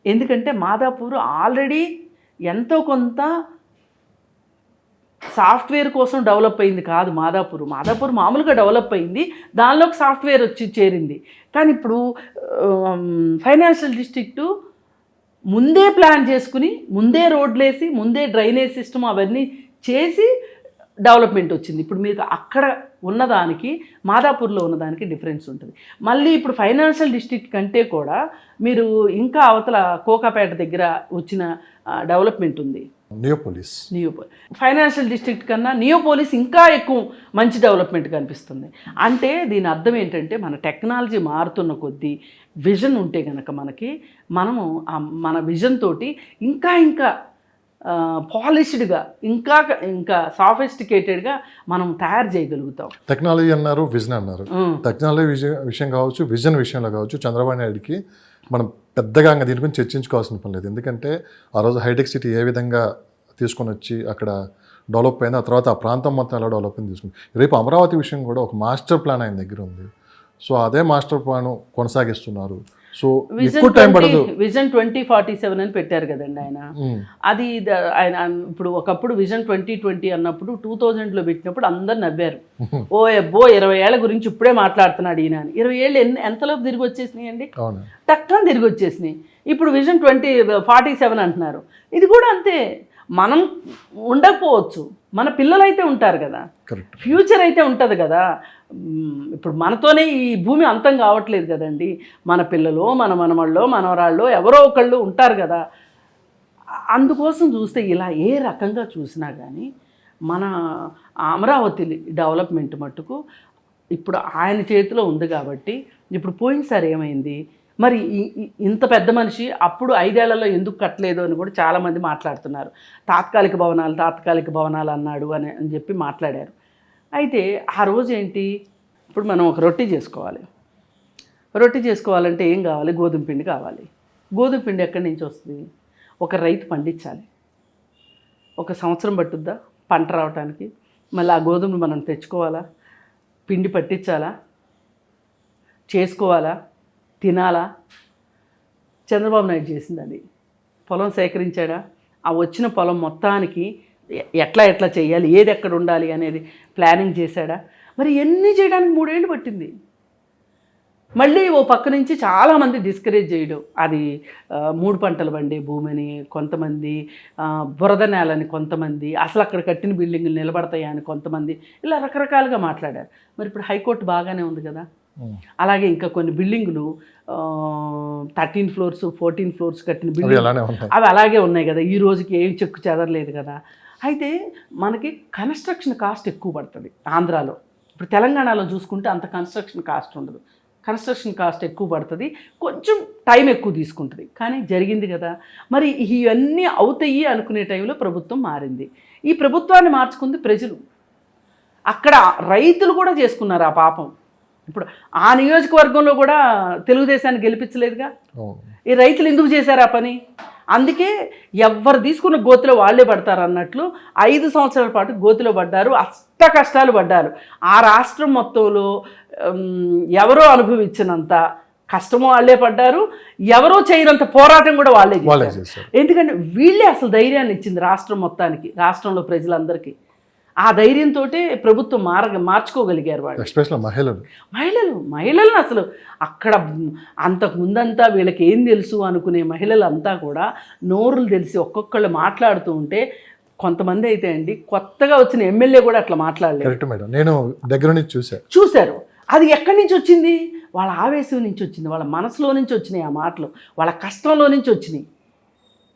B: ఎందుకంటే మాదాపూర్ ఆల్రెడీ ఎంతో కొంత సాఫ్ట్వేర్ కోసం డెవలప్ అయింది కాదు మాదాపూర్ మామూలుగా డెవలప్ అయింది, దానిలోకి సాఫ్ట్వేర్ వచ్చి చేరింది. కానీ ఇప్పుడు ఫైనాన్షియల్ డిస్ట్రిక్టు ముందే ప్లాన్ చేసుకుని, ముందే రోడ్లేసి, ముందే డ్రైనేజ్ సిస్టమ్ అవన్నీ చేసి డెవలప్మెంట్ వచ్చింది. ఇప్పుడు మీకు అక్కడ ఉన్నదానికి మాదాపూర్లో ఉన్నదానికి డిఫరెన్స్ ఉంటుంది. మళ్ళీ ఇప్పుడు ఫైనాన్షియల్ డిస్ట్రిక్ట్ కంటే కూడా మీరు ఇంకా అవతల కోకాపేట దగ్గర వచ్చిన డెవలప్మెంట్ ఉంది.
A: నియోపోలిస్
B: ఫైనాన్షియల్ డిస్ట్రిక్ట్ కన్నా నియోపోలిస్ ఇంకా ఎక్కువ మంచి డెవలప్మెంట్ కనిపిస్తుంది. అంటే దీని అర్థం ఏంటంటే మన టెక్నాలజీ మారుతున్న కొద్దీ విజన్ ఉంటే కనుక మనము మన విజన్ తోటి ఇంకా పాలిష్డ్గా ఇంకా సాఫిస్టికేటెడ్గా మనం తయారు చేయగలుగుతాం.
A: టెక్నాలజీ అన్నారు, విజన్ అన్నారు. టెక్నాలజీ విషయం కావచ్చు, విజన్ విషయంలో కావచ్చు, చంద్రబాబు నాయుడుకి మనం పెద్దగా దీని గురించి చర్చించుకోవాల్సిన పని లేదు. ఎందుకంటే ఆ రోజు హైటెక్ సిటీ ఏ విధంగా తీసుకొని వచ్చి అక్కడ డెవలప్ అయింది, ఆ తర్వాత ఆ ప్రాంతం మొత్తం ఎలా డెవలప్ అయింది తీసుకుంది. రేపు అమరావతి విషయం కూడా ఒక మాస్టర్ ప్లాన్ ఆయన దగ్గర ఉంది. సో అదే మాస్టర్ ప్లాన్ కొనసాగిస్తున్నారు. సో ఎక్కువ టైం పడదు.
B: విజన్ 2047 అని పెట్టారు కదండి ఆయన. అది ఆయన ఇప్పుడు ఒకప్పుడు విజన్ 2020 అన్నప్పుడు 2000లో పెట్టినప్పుడు అందరు నవ్వారు. ఓ ఎబ్బో 20 ఏళ్ల గురించి ఇప్పుడే మాట్లాడుతున్నాడు ఈయన అని. 20 ఏళ్ళు ఎంతలోపు తిరిగి వచ్చేసినాయి అండి, టక్కని తిరిగి వచ్చేసినాయి. ఇప్పుడు విజన్ 2047 అంటున్నారు. ఇది కూడా అంతే. మనం ఉండకపోవచ్చు, మన పిల్లలైతే ఉంటారు కదా, ఫ్యూచర్ అయితే ఉంటుంది కదా. ఇప్పుడు మనతోనే ఈ భూమి అంతం కావట్లేదు కదండి. మన పిల్లలు, మన మనవాళ్ళు, మనవరాళ్ళు ఎవరో ఒకళ్ళు ఉంటారు కదా. అందుకోసం చూస్తే ఇలా ఏ రకంగా చూసినా కానీ మన అమరావతి డెవలప్మెంట్ మట్టుకు ఇప్పుడు ఆయన చేతిలో ఉంది. కాబట్టి ఇప్పుడు పోయినసారి ఏమైంది మరి, ఇంత పెద్ద మనిషి అప్పుడు 5 ఏళ్లలో ఎందుకు కట్టలేదు అని కూడా చాలామంది మాట్లాడుతున్నారు. తాత్కాలిక భవనాలు అన్నాడు అని చెప్పి మాట్లాడారు. అయితే ఆ రోజు ఏంటి, ఇప్పుడు మనం ఒక రొట్టె చేసుకోవాలంటే ఏం కావాలి, గోధుమ పిండి కావాలి. గోధుమ పిండి ఎక్కడి నుంచి వస్తుంది, ఒక రైతు పండించాలి. 1 సంవత్సరం పట్టుద్దా పంట రావడానికి. మళ్ళీ ఆ గోధుమలు మనం తెచ్చుకోవాలా, పిండి పట్టించాలా, చేసుకోవాలా, తినాలా. చంద్రబాబు నాయుడు చేసింది అది. పొలం సేకరించాడా, ఆ వచ్చిన పొలం మొత్తానికి ఎట్లా చేయాలి, ఏది ఎక్కడ ఉండాలి అనేది ప్లానింగ్ చేశాడా. మరి ఎన్ని చేయడానికి 3 ఏళ్ళు పట్టింది. మళ్ళీ ఓ పక్క నుంచి చాలామంది డిస్కరేజ్ చేయడం, అది 3 పంటలు పండే భూమిని కొంతమంది, బురద నేలని కొంతమంది, అసలు అక్కడ కట్టిన బిల్డింగులు నిలబడతాయా అని కొంతమంది, ఇలా రకరకాలుగా మాట్లాడారు. మరి ఇప్పుడు హైకోర్టు బాగానే ఉంది కదా. అలాగే ఇంకా కొన్ని బిల్డింగులు 13 ఫ్లోర్స్ 14 ఫ్లోర్స్ కట్టిన బిల్డింగ్ అవి అలాగే ఉన్నాయి కదా. ఈ రోజుకి ఏం చెక్కు చెదరలేదు కదా. అయితే మనకి కన్స్ట్రక్షన్ కాస్ట్ ఎక్కువ పడుతుంది ఆంధ్రాలో. ఇప్పుడు తెలంగాణలో చూసుకుంటే అంత కన్స్ట్రక్షన్ కాస్ట్ ఉండదు. కన్స్ట్రక్షన్ కాస్ట్ ఎక్కువ పడుతుంది, కొంచెం టైం ఎక్కువ తీసుకుంటుంది. కానీ జరిగింది కదా. మరి ఇవన్నీ అవుతాయి అనుకునే టైంలో ప్రభుత్వం మారింది. ఈ ప్రభుత్వాన్ని మార్చుకుంది ప్రజలు. అక్కడ రైతులు కూడా చేసుకున్నారు ఆ పాపం. ఇప్పుడు ఆ నియోజకవర్గంలో కూడా తెలుగుదేశాన్ని గెలిపించలేదుగా. ఈ రైతులు ఎందుకు చేశారు ఆ పని? అందుకే ఎవరు తీసుకున్న గోతిలో వాళ్ళే పడతారు అన్నట్లు 5 సంవత్సరాల పాటు గోతిలో పడ్డారు, అష్ట కష్టాలు పడ్డారు. ఆ రాష్ట్రం మొత్తంలో ఎవరో అనుభవించినంత కష్టము వాళ్ళే పడ్డారు, ఎవరో చేయనంత పోరాటం కూడా వాళ్ళే చేశారు. ఎందుకంటే వీళ్ళే అసలు ధైర్యాన్ని ఇచ్చింది రాష్ట్రం మొత్తానికి, రాష్ట్రంలో ప్రజలందరికీ. ఆ ధైర్యంతో ప్రభుత్వం మార్చుకోగలిగారు వాళ్ళు.
A: ఎస్పెషల్లీ
B: మహిళలను అసలు అక్కడ అంతకు ముందంతా వీళ్ళకి ఏం తెలుసు అనుకునే మహిళలంతా కూడా నోరులు తెలిసి ఒక్కొక్కళ్ళు మాట్లాడుతూ ఉంటే, కొంతమంది అయితే అండి కొత్తగా వచ్చిన ఎమ్మెల్యే కూడా అట్లా మాట్లాడలేదు.
A: నేను దగ్గర నుంచి
B: చూశారు. అది ఎక్కడి నుంచి వచ్చింది? వాళ్ళ ఆవేశం నుంచి వచ్చింది, వాళ్ళ మనసులో నుంచి వచ్చినాయి ఆ మాటలు, వాళ్ళ కష్టంలో నుంచి వచ్చినాయి.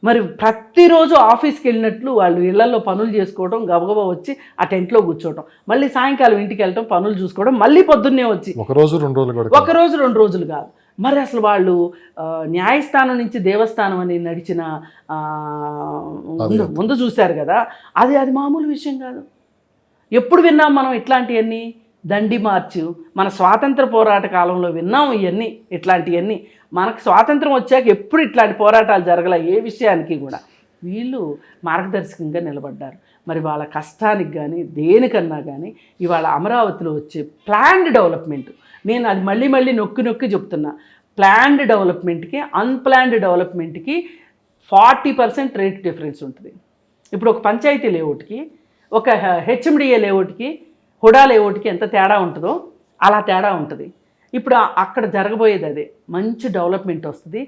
B: మరి ప్రతిరోజు ఆఫీస్కి వెళ్ళినట్లు వాళ్ళు ఇళ్లలో పనులు చేసుకోవడం, గబగబా వచ్చి ఆ టెంట్లో కూర్చోవడం, మళ్ళీ సాయంకాలం ఇంటికి వెళ్ళటం, పనులు చూసుకోవడం, మళ్ళీ పొద్దున్నే వచ్చి ఒక రోజు 2 రోజులు కాదు. మరి అసలు వాళ్ళు న్యాయస్థానం నుంచి దేవస్థానం అని నడిచిన ముందు చూశారు కదా. అది మామూలు విషయం కాదు. ఎప్పుడు విన్నాం మనం ఇట్లాంటివన్నీ? దండి మార్చు, మన స్వాతంత్ర పోరాట కాలంలో విన్నాం ఇవన్నీ, ఇట్లాంటివన్నీ. మనకు స్వాతంత్రం వచ్చాక ఎప్పుడు ఇట్లాంటి పోరాటాలు జరగలే ఏ విషయానికి కూడా. వీళ్ళు మార్గదర్శకంగా నిలబడ్డారు. మరి వాళ్ళ కష్టానికి కానీ దేనికన్నా కానీ ఇవాళ అమరావతిలో వచ్చే ప్లాన్డ్ డెవలప్మెంట్, నేను అది మళ్ళీ నొక్కి చెప్తున్నా, ప్లాన్డ్ డెవలప్మెంట్కి అన్ప్లాన్డ్ డెవలప్మెంట్కి 40% రేట్ డిఫరెన్స్ ఉంటుంది. ఇప్పుడు ఒక పంచాయతీ లేఅవుట్కి, ఒక హెచ్ఎండిఏ లేఅవుట్కి, హుడా లేఅవుట్కి ఎంత తేడా ఉంటుందో అలా తేడా ఉంటుంది. ఇప్పుడు అక్కడ జరగబోయేది అదే. మంచి డెవలప్మెంట్ వస్తుంది.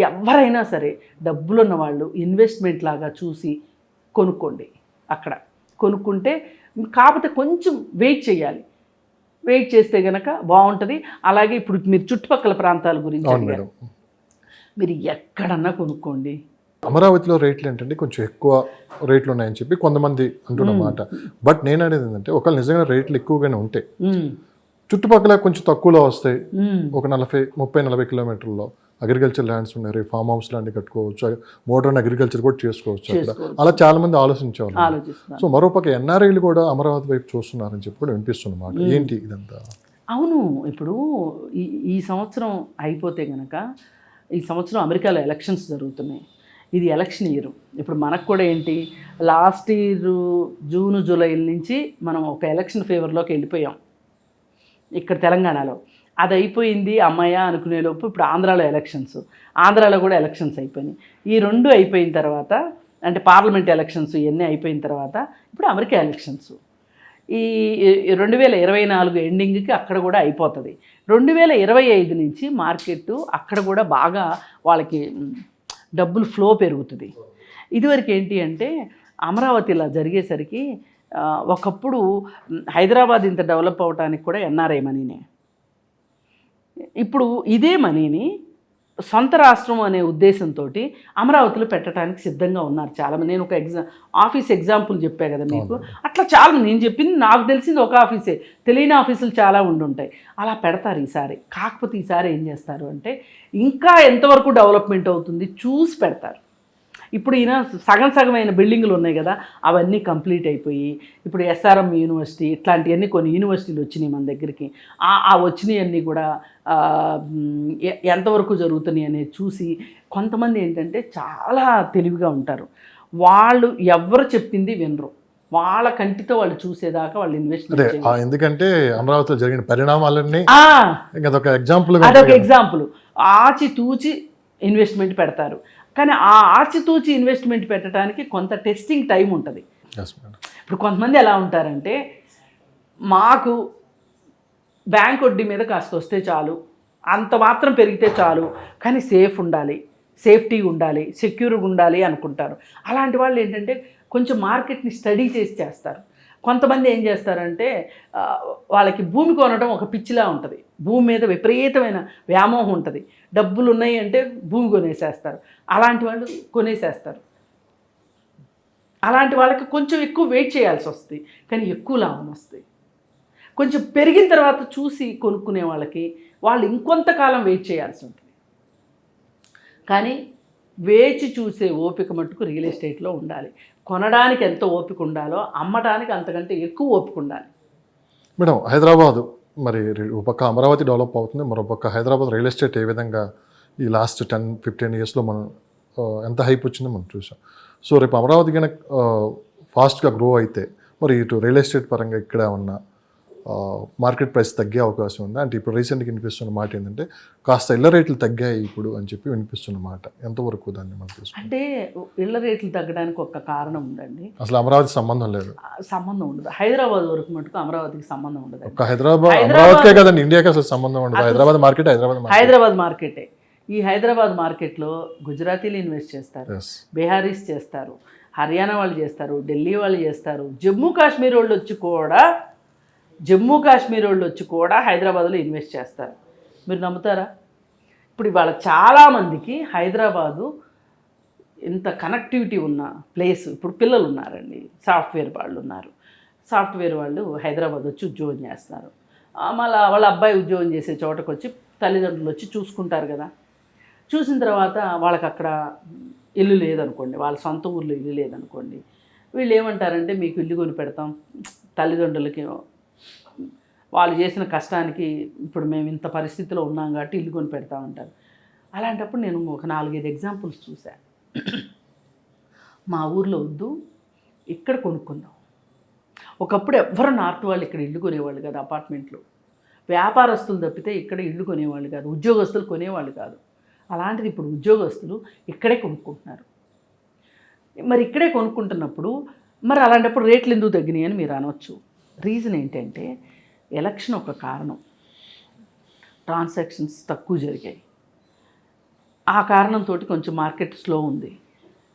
B: ఎవరైనా సరే డబ్బులున్న వాళ్ళు ఇన్వెస్ట్మెంట్ లాగా చూసి కొనుక్కోండి. అక్కడ కొనుక్కుంటే, కాకపోతే కొంచెం వెయిట్ చేయాలి. వెయిట్ చేస్తే కనుక బాగుంటుంది. అలాగే ఇప్పుడు మీరు చుట్టుపక్కల ప్రాంతాల గురించి అడిగారు, మీరు ఎక్కడన్నా కొనుక్కోండి.
A: అమరావతిలో రేట్లు ఏంటంటే కొంచెం ఎక్కువ రేట్లు ఉన్నాయని చెప్పి కొంతమంది అంటున్నమాట. బట్ నేను అనేది ఏంటంటే ఒకవేళ నిజంగా రేట్లు ఎక్కువగానే ఉంటాయి, చుట్టుపక్కల కొంచెం తక్కువలో వస్తాయి. ఒక 30-40 కిలోమీటర్లో అగ్రికల్చర్ ల్యాండ్స్ ఉన్నాయి, ఫామ్ హౌస్ లాంటివి కట్టుకోవచ్చు, మోడర్న్ అగ్రికల్చర్ కూడా చేసుకోవచ్చు. అలా చాలా మంది ఆలోచించేవాళ్ళు. సో మరోపక్క ఎన్ఆర్ఐలు కూడా అమరావతి వైపు చూస్తున్నారని చెప్పి కూడా వినిపిస్తున్నమాట. ఏంటి ఇదంతా?
B: అవును, ఇప్పుడు ఈ సంవత్సరం అయిపోతే కనుక, ఈ సంవత్సరం అమెరికాలో ఎలక్షన్స్ జరుగుతున్నాయి. ఇది ఎలక్షన్ ఇయర్. ఇప్పుడు మనకు కూడా ఏంటి, లాస్ట్ ఇయర్ జూన్ జూలై నుంచి మనం ఒక ఎలక్షన్ ఫేవర్లోకి వెళ్ళిపోయాం ఇక్కడ తెలంగాణలో. అది అయిపోయింది అమ్మాయ అనుకునేలోపు ఇప్పుడు ఆంధ్రాలో ఎలక్షన్స్, ఆంధ్రాలో కూడా ఎలక్షన్స్ అయిపోయినాయి. ఈ 2 అయిపోయిన తర్వాత, అంటే పార్లమెంట్ ఎలక్షన్స్ ఇవన్నీ అయిపోయిన తర్వాత ఇప్పుడు అమెరికా ఎలక్షన్స్. ఈ 2024 ఎండింగ్కి అక్కడ కూడా అయిపోతుంది. 2025 నుంచి మార్కెట్ అక్కడ కూడా బాగా వాళ్ళకి డబ్బులు ఫ్లో పెరుగుతుంది. ఇదివరకు ఏంటి అంటే అమరావతి ఇలా జరిగేసరికి ఒకప్పుడు హైదరాబాద్ ఇంత డెవలప్ అవ్వడానికి కూడా ఎన్ఆర్ఐ మనీనే. ఇప్పుడు ఇదే మనీని సొంత రాష్ట్రం అనే ఉద్దేశంతో అమరావతిలో పెట్టడానికి సిద్ధంగా ఉన్నారు చాలామంది. నేను ఒక ఆఫీస్ ఎగ్జాంపుల్ చెప్పా కదా మీకు, అట్లా చాలా నేను చెప్పింది నాకు తెలిసింది ఒక ఆఫీసే, తెలియని ఆఫీసులు చాలా ఉండుంటాయి. అలా పెడతారు ఈసారి. కాకపోతే ఈసారి ఏం చేస్తారు అంటే ఇంకా ఎంతవరకు డెవలప్మెంట్ అవుతుంది చూసి పెడతారు. ఇప్పుడు ఈయన సగమైన బిల్డింగులు ఉన్నాయి కదా, అవన్నీ కంప్లీట్ అయిపోయి ఇప్పుడు ఎస్ఆర్ఎం యూనివర్సిటీ ఇట్లాంటివన్నీ కొన్ని యూనివర్సిటీలు వచ్చినాయి మన దగ్గరికి. ఆ వచ్చినవన్నీ కూడా ఎంతవరకు జరుగుతున్నాయి అనేది చూసి, కొంతమంది ఏంటంటే చాలా తెలివిగా ఉంటారు, వాళ్ళు ఎవరు చెప్పింది వినరు, వాళ్ళ కంటితో వాళ్ళు చూసేదాకా వాళ్ళు ఇన్వెస్ట్మెంట్.
A: ఎందుకంటే అమరావతిలో జరిగిన పరిణామాలన్నీ అదొక
B: ఎగ్జాంపుల్. ఆచితూచి ఇన్వెస్ట్మెంట్ పెడతారు. కానీ ఆ ఆచితూచి ఇన్వెస్ట్మెంట్ పెట్టడానికి కొంత టెస్టింగ్ టైం ఉంటుంది. ఇప్పుడు కొంతమంది ఎలా ఉంటారంటే, మాకు బ్యాంక్ వడ్డీ మీద కాస్త వస్తే చాలు, అంత మాత్రం పెరిగితే చాలు, కానీ సేఫ్ ఉండాలి, సేఫ్టీ ఉండాలి, సెక్యూర్గా ఉండాలి అనుకుంటారు. అలాంటి వాళ్ళు ఏంటంటే కొంచెం మార్కెట్ని స్టడీ చేస్తారు. కొంతమంది ఏం చేస్తారంటే వాళ్ళకి భూమి కొనడం ఒక పిచ్చిలా ఉంటుంది, భూమి మీద విపరీతమైన వ్యామోహం ఉంటుంది, డబ్బులు ఉన్నాయి అంటే భూమి కొనేసేస్తారు. అలాంటి వాళ్ళు కొనేసేస్తారు. అలాంటి వాళ్ళకి కొంచెం ఎక్కువ వెయిట్ చేయాల్సి వస్తుంది, కానీ ఎక్కువ లాభం వస్తుంది. కొంచెం పెరిగిన తర్వాత చూసి కొనుక్కునే వాళ్ళకి వాళ్ళు ఇంకొంతకాలం వెయిట్ చేయాల్సి ఉంటుంది. కానీ వేచి చూసే ఓపిక మట్టుకు రియల్ ఎస్టేట్లో ఉండాలి. కొనడానికి ఎంత ఓపిక ఉండాలో అమ్మడానికి అంతకంటే ఎక్కువ ఓపిక ఉండాలి.
A: మేడం, హైదరాబాదు మరి ఒక పక్క అమరావతి డెవలప్ అవుతుంది, మరోపక్క హైదరాబాద్ రియల్ ఎస్టేట్ ఏ విధంగా ఈ లాస్ట్ 10-15 ఇయర్స్లో మనం ఎంత హైప్ వచ్చిందో మనం చూసాం. సో రేపు అమరావతి కనుక ఫాస్ట్గా గ్రో అయితే మరి ఇటు రియల్ ఎస్టేట్ పరంగా ఇక్కడ ఉన్న మార్కెట్ ప్రైస్ తగ్గే అవకాశం ఉంది. అంటే ఇప్పుడు రీసెంట్గా వినిపిస్తున్న మాట ఏంటంటే కాస్త ఇళ్ళ రేట్లు తగ్గాయి ఇప్పుడు అని చెప్పి వినిపిస్తున్న మాట. ఎంతవరకు దాన్ని మనం తీసుకుంటాం?
B: అంటే ఇళ్ళ రేట్లు తగ్గడానికి ఒక కారణం ఉందండి.
A: అసలు అమరావతి సంబంధం లేదు,
B: సంబంధం ఉండదు. హైదరాబాద్ వరకు మటుకు అమరావతికి సంబంధం ఉండదు.
A: ఒక అమరావతికే కదండి, ఇండియాకి అసలు సంబంధం ఉండదు. హైదరాబాద్
B: మార్కెటే. ఈ హైదరాబాద్ మార్కెట్లో గుజరాతీలు ఇన్వెస్ట్ చేస్తారు, బీహారీస్ చేస్తారు, హర్యానా వాళ్ళు చేస్తారు, ఢిల్లీ వాళ్ళు చేస్తారు, జమ్మూ కాశ్మీర్ వాళ్ళు వచ్చి కూడా హైదరాబాద్లో ఇన్వెస్ట్ చేస్తారు. మీరు నమ్ముతారా? ఇప్పుడు ఇవాళ చాలామందికి హైదరాబాదు ఇంత కనెక్టివిటీ ఉన్న ప్లేస్. ఇప్పుడు పిల్లలు ఉన్నారండి, సాఫ్ట్వేర్ వాళ్ళు హైదరాబాద్ వచ్చి ఉద్యోగం చేస్తున్నారు. మళ్ళీ వాళ్ళ అబ్బాయి ఉద్యోగం చేసే చోటకు వచ్చి తల్లిదండ్రులు వచ్చి చూసుకుంటారు కదా. చూసిన తర్వాత వాళ్ళకి అక్కడ ఇల్లు లేదనుకోండి, వాళ్ళ సొంత ఊర్లో ఇల్లు లేదనుకోండి, వీళ్ళు ఏమంటారంటే మీకు ఇల్లు కొని పెడతాం, తల్లిదండ్రులకి వాళ్ళు చేసిన కష్టానికి ఇప్పుడు మేము ఇంత పరిస్థితిలో ఉన్నాం కాబట్టి ఇల్లు కొని పెడతా ఉంటారు. అలాంటప్పుడు నేను ఒక 4-5 ఎగ్జాంపుల్స్ చూశాను. మా ఊర్లో వద్దు, ఇక్కడ కొనుక్కుందాం. ఒకప్పుడు ఎవ్వరు నార్త్ వాళ్ళు ఇక్కడ ఇల్లు కొనేవాళ్ళు కాదు, అపార్ట్మెంట్లు. వ్యాపారస్తులు తప్పితే ఇక్కడ ఇల్లు కొనేవాళ్ళు కాదు, ఉద్యోగస్తులు కొనేవాళ్ళు కాదు. అలాంటిది ఇప్పుడు ఉద్యోగస్తులు ఇక్కడే కొనుక్కుంటున్నారు. మరి ఇక్కడే కొనుక్కుంటున్నప్పుడు మరి అలాంటప్పుడు రేట్లు ఎందుకు తగ్గినాయి అని మీరు అనవచ్చు. రీజన్ ఏంటంటే ఎలక్షన్ ఒక కారణం, ట్రాన్సాక్షన్స్ తక్కువ జరిగాయి. ఆ కారణంతో కొంచెం మార్కెట్ స్లో ఉంది.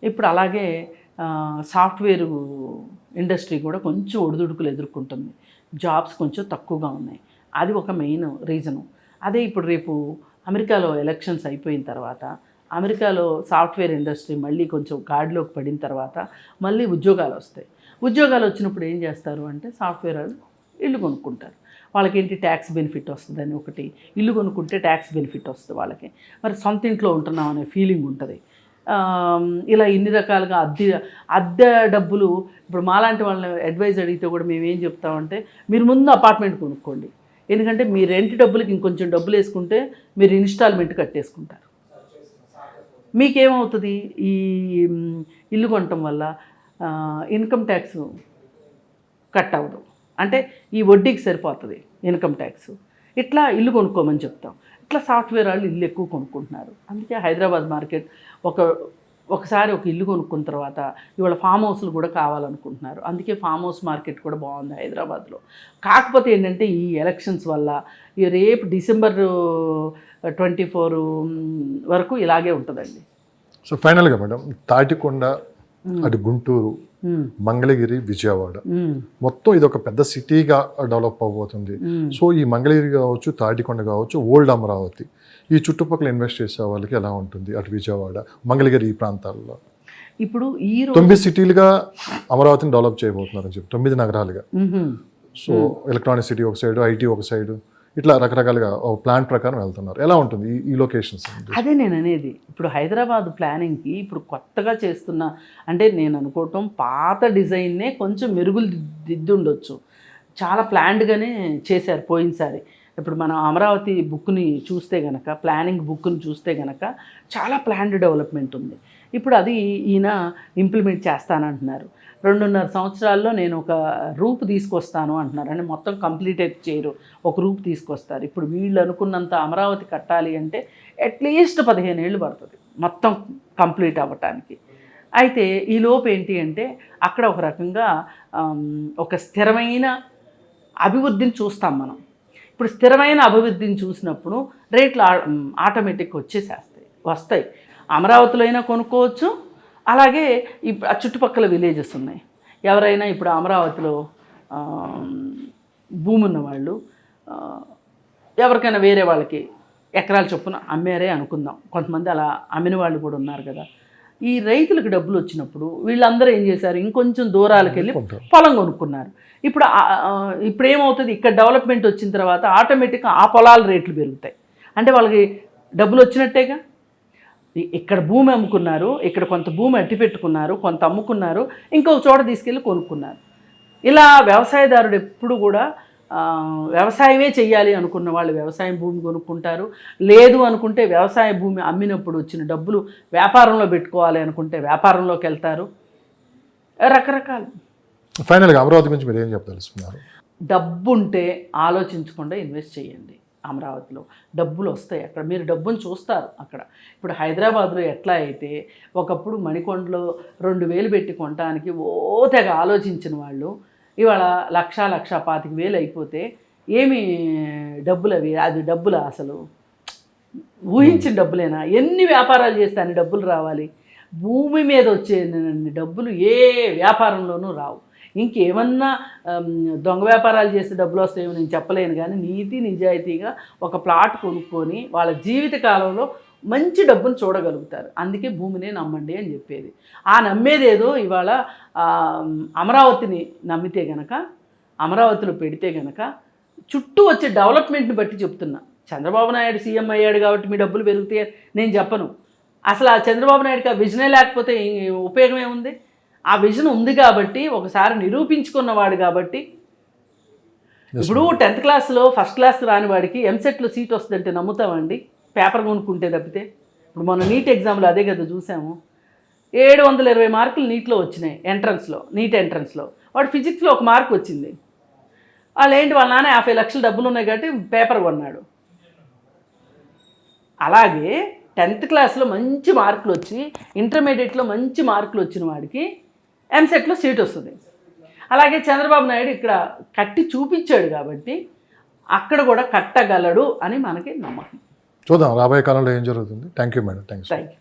B: ఇప్పుడు అలాగే సాఫ్ట్వేర్ ఇండస్ట్రీ కూడా కొంచెం ఒడిదుడుకులు ఎదుర్కొంటుంది, జాబ్స్ కొంచెం తక్కువగా ఉన్నాయి. అది ఒక మెయిన్ రీజను. అదే ఇప్పుడు రేపు అమెరికాలో ఎలక్షన్స్ అయిపోయిన తర్వాత అమెరికాలో సాఫ్ట్వేర్ ఇండస్ట్రీ మళ్ళీ కొంచెం గాడిలోకి పడిన తర్వాత మళ్ళీ ఉద్యోగాలు వస్తాయి. ఉద్యోగాలు వచ్చినప్పుడు ఏం చేస్తారు అంటే సాఫ్ట్వేర్ వాళ్ళు ఇల్లు కొనుక్కుంటారు. వాళ్ళకేంటి ట్యాక్స్ బెనిఫిట్ వస్తుందని ఒకటి, ఇల్లు కొనుక్కుంటే ట్యాక్స్ బెనిఫిట్ వస్తుంది వాళ్ళకి. మరి సొంత ఇంట్లో ఉంటున్నాం అనే ఫీలింగ్ ఉంటుంది. ఇలా ఇన్ని రకాలుగా అద్దె డబ్బులు. ఇప్పుడు మాలాంటి వాళ్ళని అడ్వైజ్ అడిగితే కూడా మేము ఏం చెప్తామంటే మీరు ముందు అపార్ట్మెంట్ కొనుక్కోండి, ఎందుకంటే మీ రెంట్ డబ్బులకి ఇంకొంచెం డబ్బులు వేసుకుంటే మీరు ఇన్స్టాల్మెంట్ కట్టేసుకుంటారు. మీకేమవుతుంది, ఈ ఇల్లు కొనటం వల్ల ఇన్కమ్ ట్యాక్స్ కట్ అవ్వదు, అంటే ఈ వడ్డీకి సరిపోతుంది ఇన్కమ్ ట్యాక్స్. ఇట్లా ఇల్లు కొనుక్కోమని చెప్తాం. ఇట్లా సాఫ్ట్వేర్ వాళ్ళు ఇల్లు ఎక్కువ కొనుక్కుంటున్నారు. అందుకే హైదరాబాద్ మార్కెట్ ఒకసారి ఒక ఇల్లు కొనుక్కున్న తర్వాత ఇవాళ ఫామ్ హౌస్లు కూడా కావాలనుకుంటున్నారు. అందుకే ఫామ్ హౌస్ మార్కెట్ కూడా బాగుంది హైదరాబాద్లో. కాకపోతే ఏంటంటే ఈ ఎలక్షన్స్ వల్ల ఈ రేపు December 24 వరకు ఇలాగే ఉంటుందండి.
A: సో ఫైనల్గా మేడం, తాటికొండ, అటు గుంటూరు, మంగళగిరి, విజయవాడ మొత్తం ఇది ఒక పెద్ద సిటీగా డెవలప్ అవబోతుంది. సో ఈ మంగళగిరి కావచ్చు, తాటికొండ కావచ్చు, ఓల్డ్ అమరావతి, ఈ చుట్టుపక్కల ఇన్వెస్ట్ చేసే వాళ్ళకి ఎలా ఉంటుంది? అటు విజయవాడ, మంగళగిరి ఈ ప్రాంతాల్లో
B: ఇప్పుడు ఈ
A: 9 సిటీలుగా అమరావతిని డెవలప్ చేయబోతున్నారని చెప్పి, 9 నగరాలుగా. సో ఎలక్ట్రానిక్ సిటీ ఒక సైడు, ఐటీ ఒక సైడు, ఇట్లా రకరకాలుగా ప్లాన్ ప్రకారం వెళ్తున్నారు. ఎలా ఉంటుంది ఈ లొకేషన్స్?
B: అదే నేను అనేది. ఇప్పుడు హైదరాబాద్ ప్లానింగ్కి ఇప్పుడు కొత్తగా చేస్తున్న, అంటే నేను అనుకోవటం పాత డిజైన్నే కొంచెం మెరుగులు దిద్దు ఉండొచ్చు. చాలా ప్లాన్డ్గానే చేశారు పోయినసారి. ఇప్పుడు మనం అమరావతి బుక్ని చూస్తే గనక, ప్లానింగ్ బుక్ని చూస్తే గనక చాలా ప్లాన్డ్ డెవలప్మెంట్ ఉంది. ఇప్పుడు అది ఈయన ఇంప్లిమెంట్ చేస్తానంటున్నారు. 2.5 సంవత్సరాల్లో నేను ఒక రూపు తీసుకొస్తాను అంటున్నారు. అంటే మొత్తం కంప్లీట్ అయితే చేయరు, ఒక రూపు తీసుకొస్తారు. ఇప్పుడు వీళ్ళు అనుకున్నంత అమరావతి కట్టాలి అంటే అట్లీస్ట్ 15 ఏళ్ళు పడుతుంది మొత్తం కంప్లీట్ అవ్వటానికి. అయితే ఈ లోపు ఏంటి అంటే అక్కడ ఒక రకంగా ఒక స్థిరమైన అభివృద్ధిని చూస్తాం మనం. ఇప్పుడు స్థిరమైన అభివృద్ధిని చూసినప్పుడు రేట్లు ఆటోమేటిక్గా వస్తాయి. అమరావతిలో అయినా కొనుక్కోవచ్చు, అలాగే ఇప్పుడు ఆ చుట్టుపక్కల విలేజెస్ ఉన్నాయి. ఎవరైనా ఇప్పుడు అమరావతిలో భూమి ఉన్న వాళ్ళు ఎవరికైనా వేరే వాళ్ళకి ఎకరాల చొప్పున అమ్మారే అనుకుందాం. కొంతమంది అలా అమ్మిన వాళ్ళు కూడా ఉన్నారు కదా. ఈ రైతులకు డబ్బులు వచ్చినప్పుడు వీళ్ళందరూ ఏం చేశారు, ఇంకొంచెం దూరాలకు వెళ్ళి
A: కొంటారు.
B: పొలం కొనుక్కున్నారు. ఇప్పుడు ఏమవుతుంది, ఇక్కడ డెవలప్మెంట్ వచ్చిన తర్వాత ఆటోమేటిక్గా ఆ పొలాల రేట్లు పెరుగుతాయి. అంటే వాళ్ళకి డబ్బులు వచ్చినట్టేగా. ఇక్కడ భూమి అమ్ముకున్నారు, ఇక్కడ కొంత భూమి అట్టి పెట్టుకున్నారు, కొంత అమ్ముకున్నారు, ఇంకొక చోట తీసుకెళ్ళి కొనుక్కున్నారు. ఇలా వ్యవసాయదారుడు ఎప్పుడు కూడా వ్యవసాయమే చెయ్యాలి అనుకున్న వాళ్ళు వ్యవసాయం భూమి కొనుక్కుంటారు. లేదు అనుకుంటే వ్యవసాయ భూమి అమ్మినప్పుడు వచ్చిన డబ్బులు వ్యాపారంలో పెట్టుకోవాలి అనుకుంటే వ్యాపారంలోకి వెళ్తారు. రకరకాలు.
A: ఫైనల్గా అమరావతి గురించి మీరు ఏం చెప్పదలుచుకున్నారు?
B: డబ్బు ఉంటే ఆలోచించకుండా ఇన్వెస్ట్ చేయండి. అమరావతిలో డబ్బులు వస్తాయి. అక్కడ మీరు డబ్బును చూస్తారు. అక్కడ ఇప్పుడు హైదరాబాద్లో ఎట్లా అయితే ఒకప్పుడు మణికొండలో 2,000 పెట్టి కొనడానికి తెగ ఆలోచించిన వాళ్ళు ఇవాళ 1,00,000-1,25,000 అయిపోతే ఏమి డబ్బులు అవి? అది డబ్బులా అసలు? ఊహించిన డబ్బులేనా? ఎన్ని వ్యాపారాలు చేస్తే అన్ని డబ్బులు రావాలి? భూమి మీద వచ్చే డబ్బులు ఏ వ్యాపారంలోనూ రావు. ఇంకేమన్నా దొంగ వ్యాపారాలు చేస్తే డబ్బులు వస్తాయేమో నేను చెప్పలేను, కానీ నీతి నిజాయితీగా ఒక ప్లాట్ కొనుక్కొని వాళ్ళ జీవిత కాలంలో మంచి డబ్బును చూడగలుగుతారు. అందుకే భూమినే నమ్మండి అని చెప్పేది. ఆ నమ్మేదేదో ఇవాళ అమరావతిని నమ్మితే గనక, అమరావతిలో పెడితే గనక చుట్టూ వచ్చే డెవలప్మెంట్ని బట్టి చెప్తున్నా. చంద్రబాబు నాయుడు సీఎం అయ్యాడు కాబట్టి మీ డబ్బులు పెరుగుతాయి నేను చెప్పను. అసలు ఆ చంద్రబాబు నాయుడుకి ఆ విజనే లేకపోతే ఉపయోగం ఏముంది? ఆ విజన్ ఉంది కాబట్టి, ఒకసారి నిరూపించుకున్నవాడు కాబట్టి. ఇప్పుడు 10th క్లాస్లో ఫస్ట్ క్లాస్ రాని వాడికి ఎంసెట్లో సీట్ వస్తుందంటే నమ్ముతామండి? పేపర్ కొనుక్కుంటే తప్పితే. ఇప్పుడు మొన్న నీట్ ఎగ్జామ్లో అదే కదా చూసాము. 720 మార్కులు నీట్లో వచ్చినాయి నీట్ ఎంట్రన్స్లో. వాడు ఫిజిక్స్లో 1 మార్క్ వచ్చింది. వాళ్ళ నాన్న 50 లక్షల డబ్బులు ఉన్నాయి కాబట్టి పేపర్ కొన్నాడు. అలాగే 10th క్లాస్లో మంచి మార్కులు వచ్చి ఇంటర్మీడియట్లో మంచి మార్కులు వచ్చిన వాడికి ఎంసెట్లో సీట్ వస్తుంది. అలాగే చంద్రబాబు నాయుడు ఇక్కడ కట్టి చూపించాడు కాబట్టి అక్కడ కూడా కట్టగలడు అని మనకి నమ్మకం.
A: చూద్దాం రాబోయే కాలంలో ఏం జరుగుతుంది. Thank you madam. Thank you.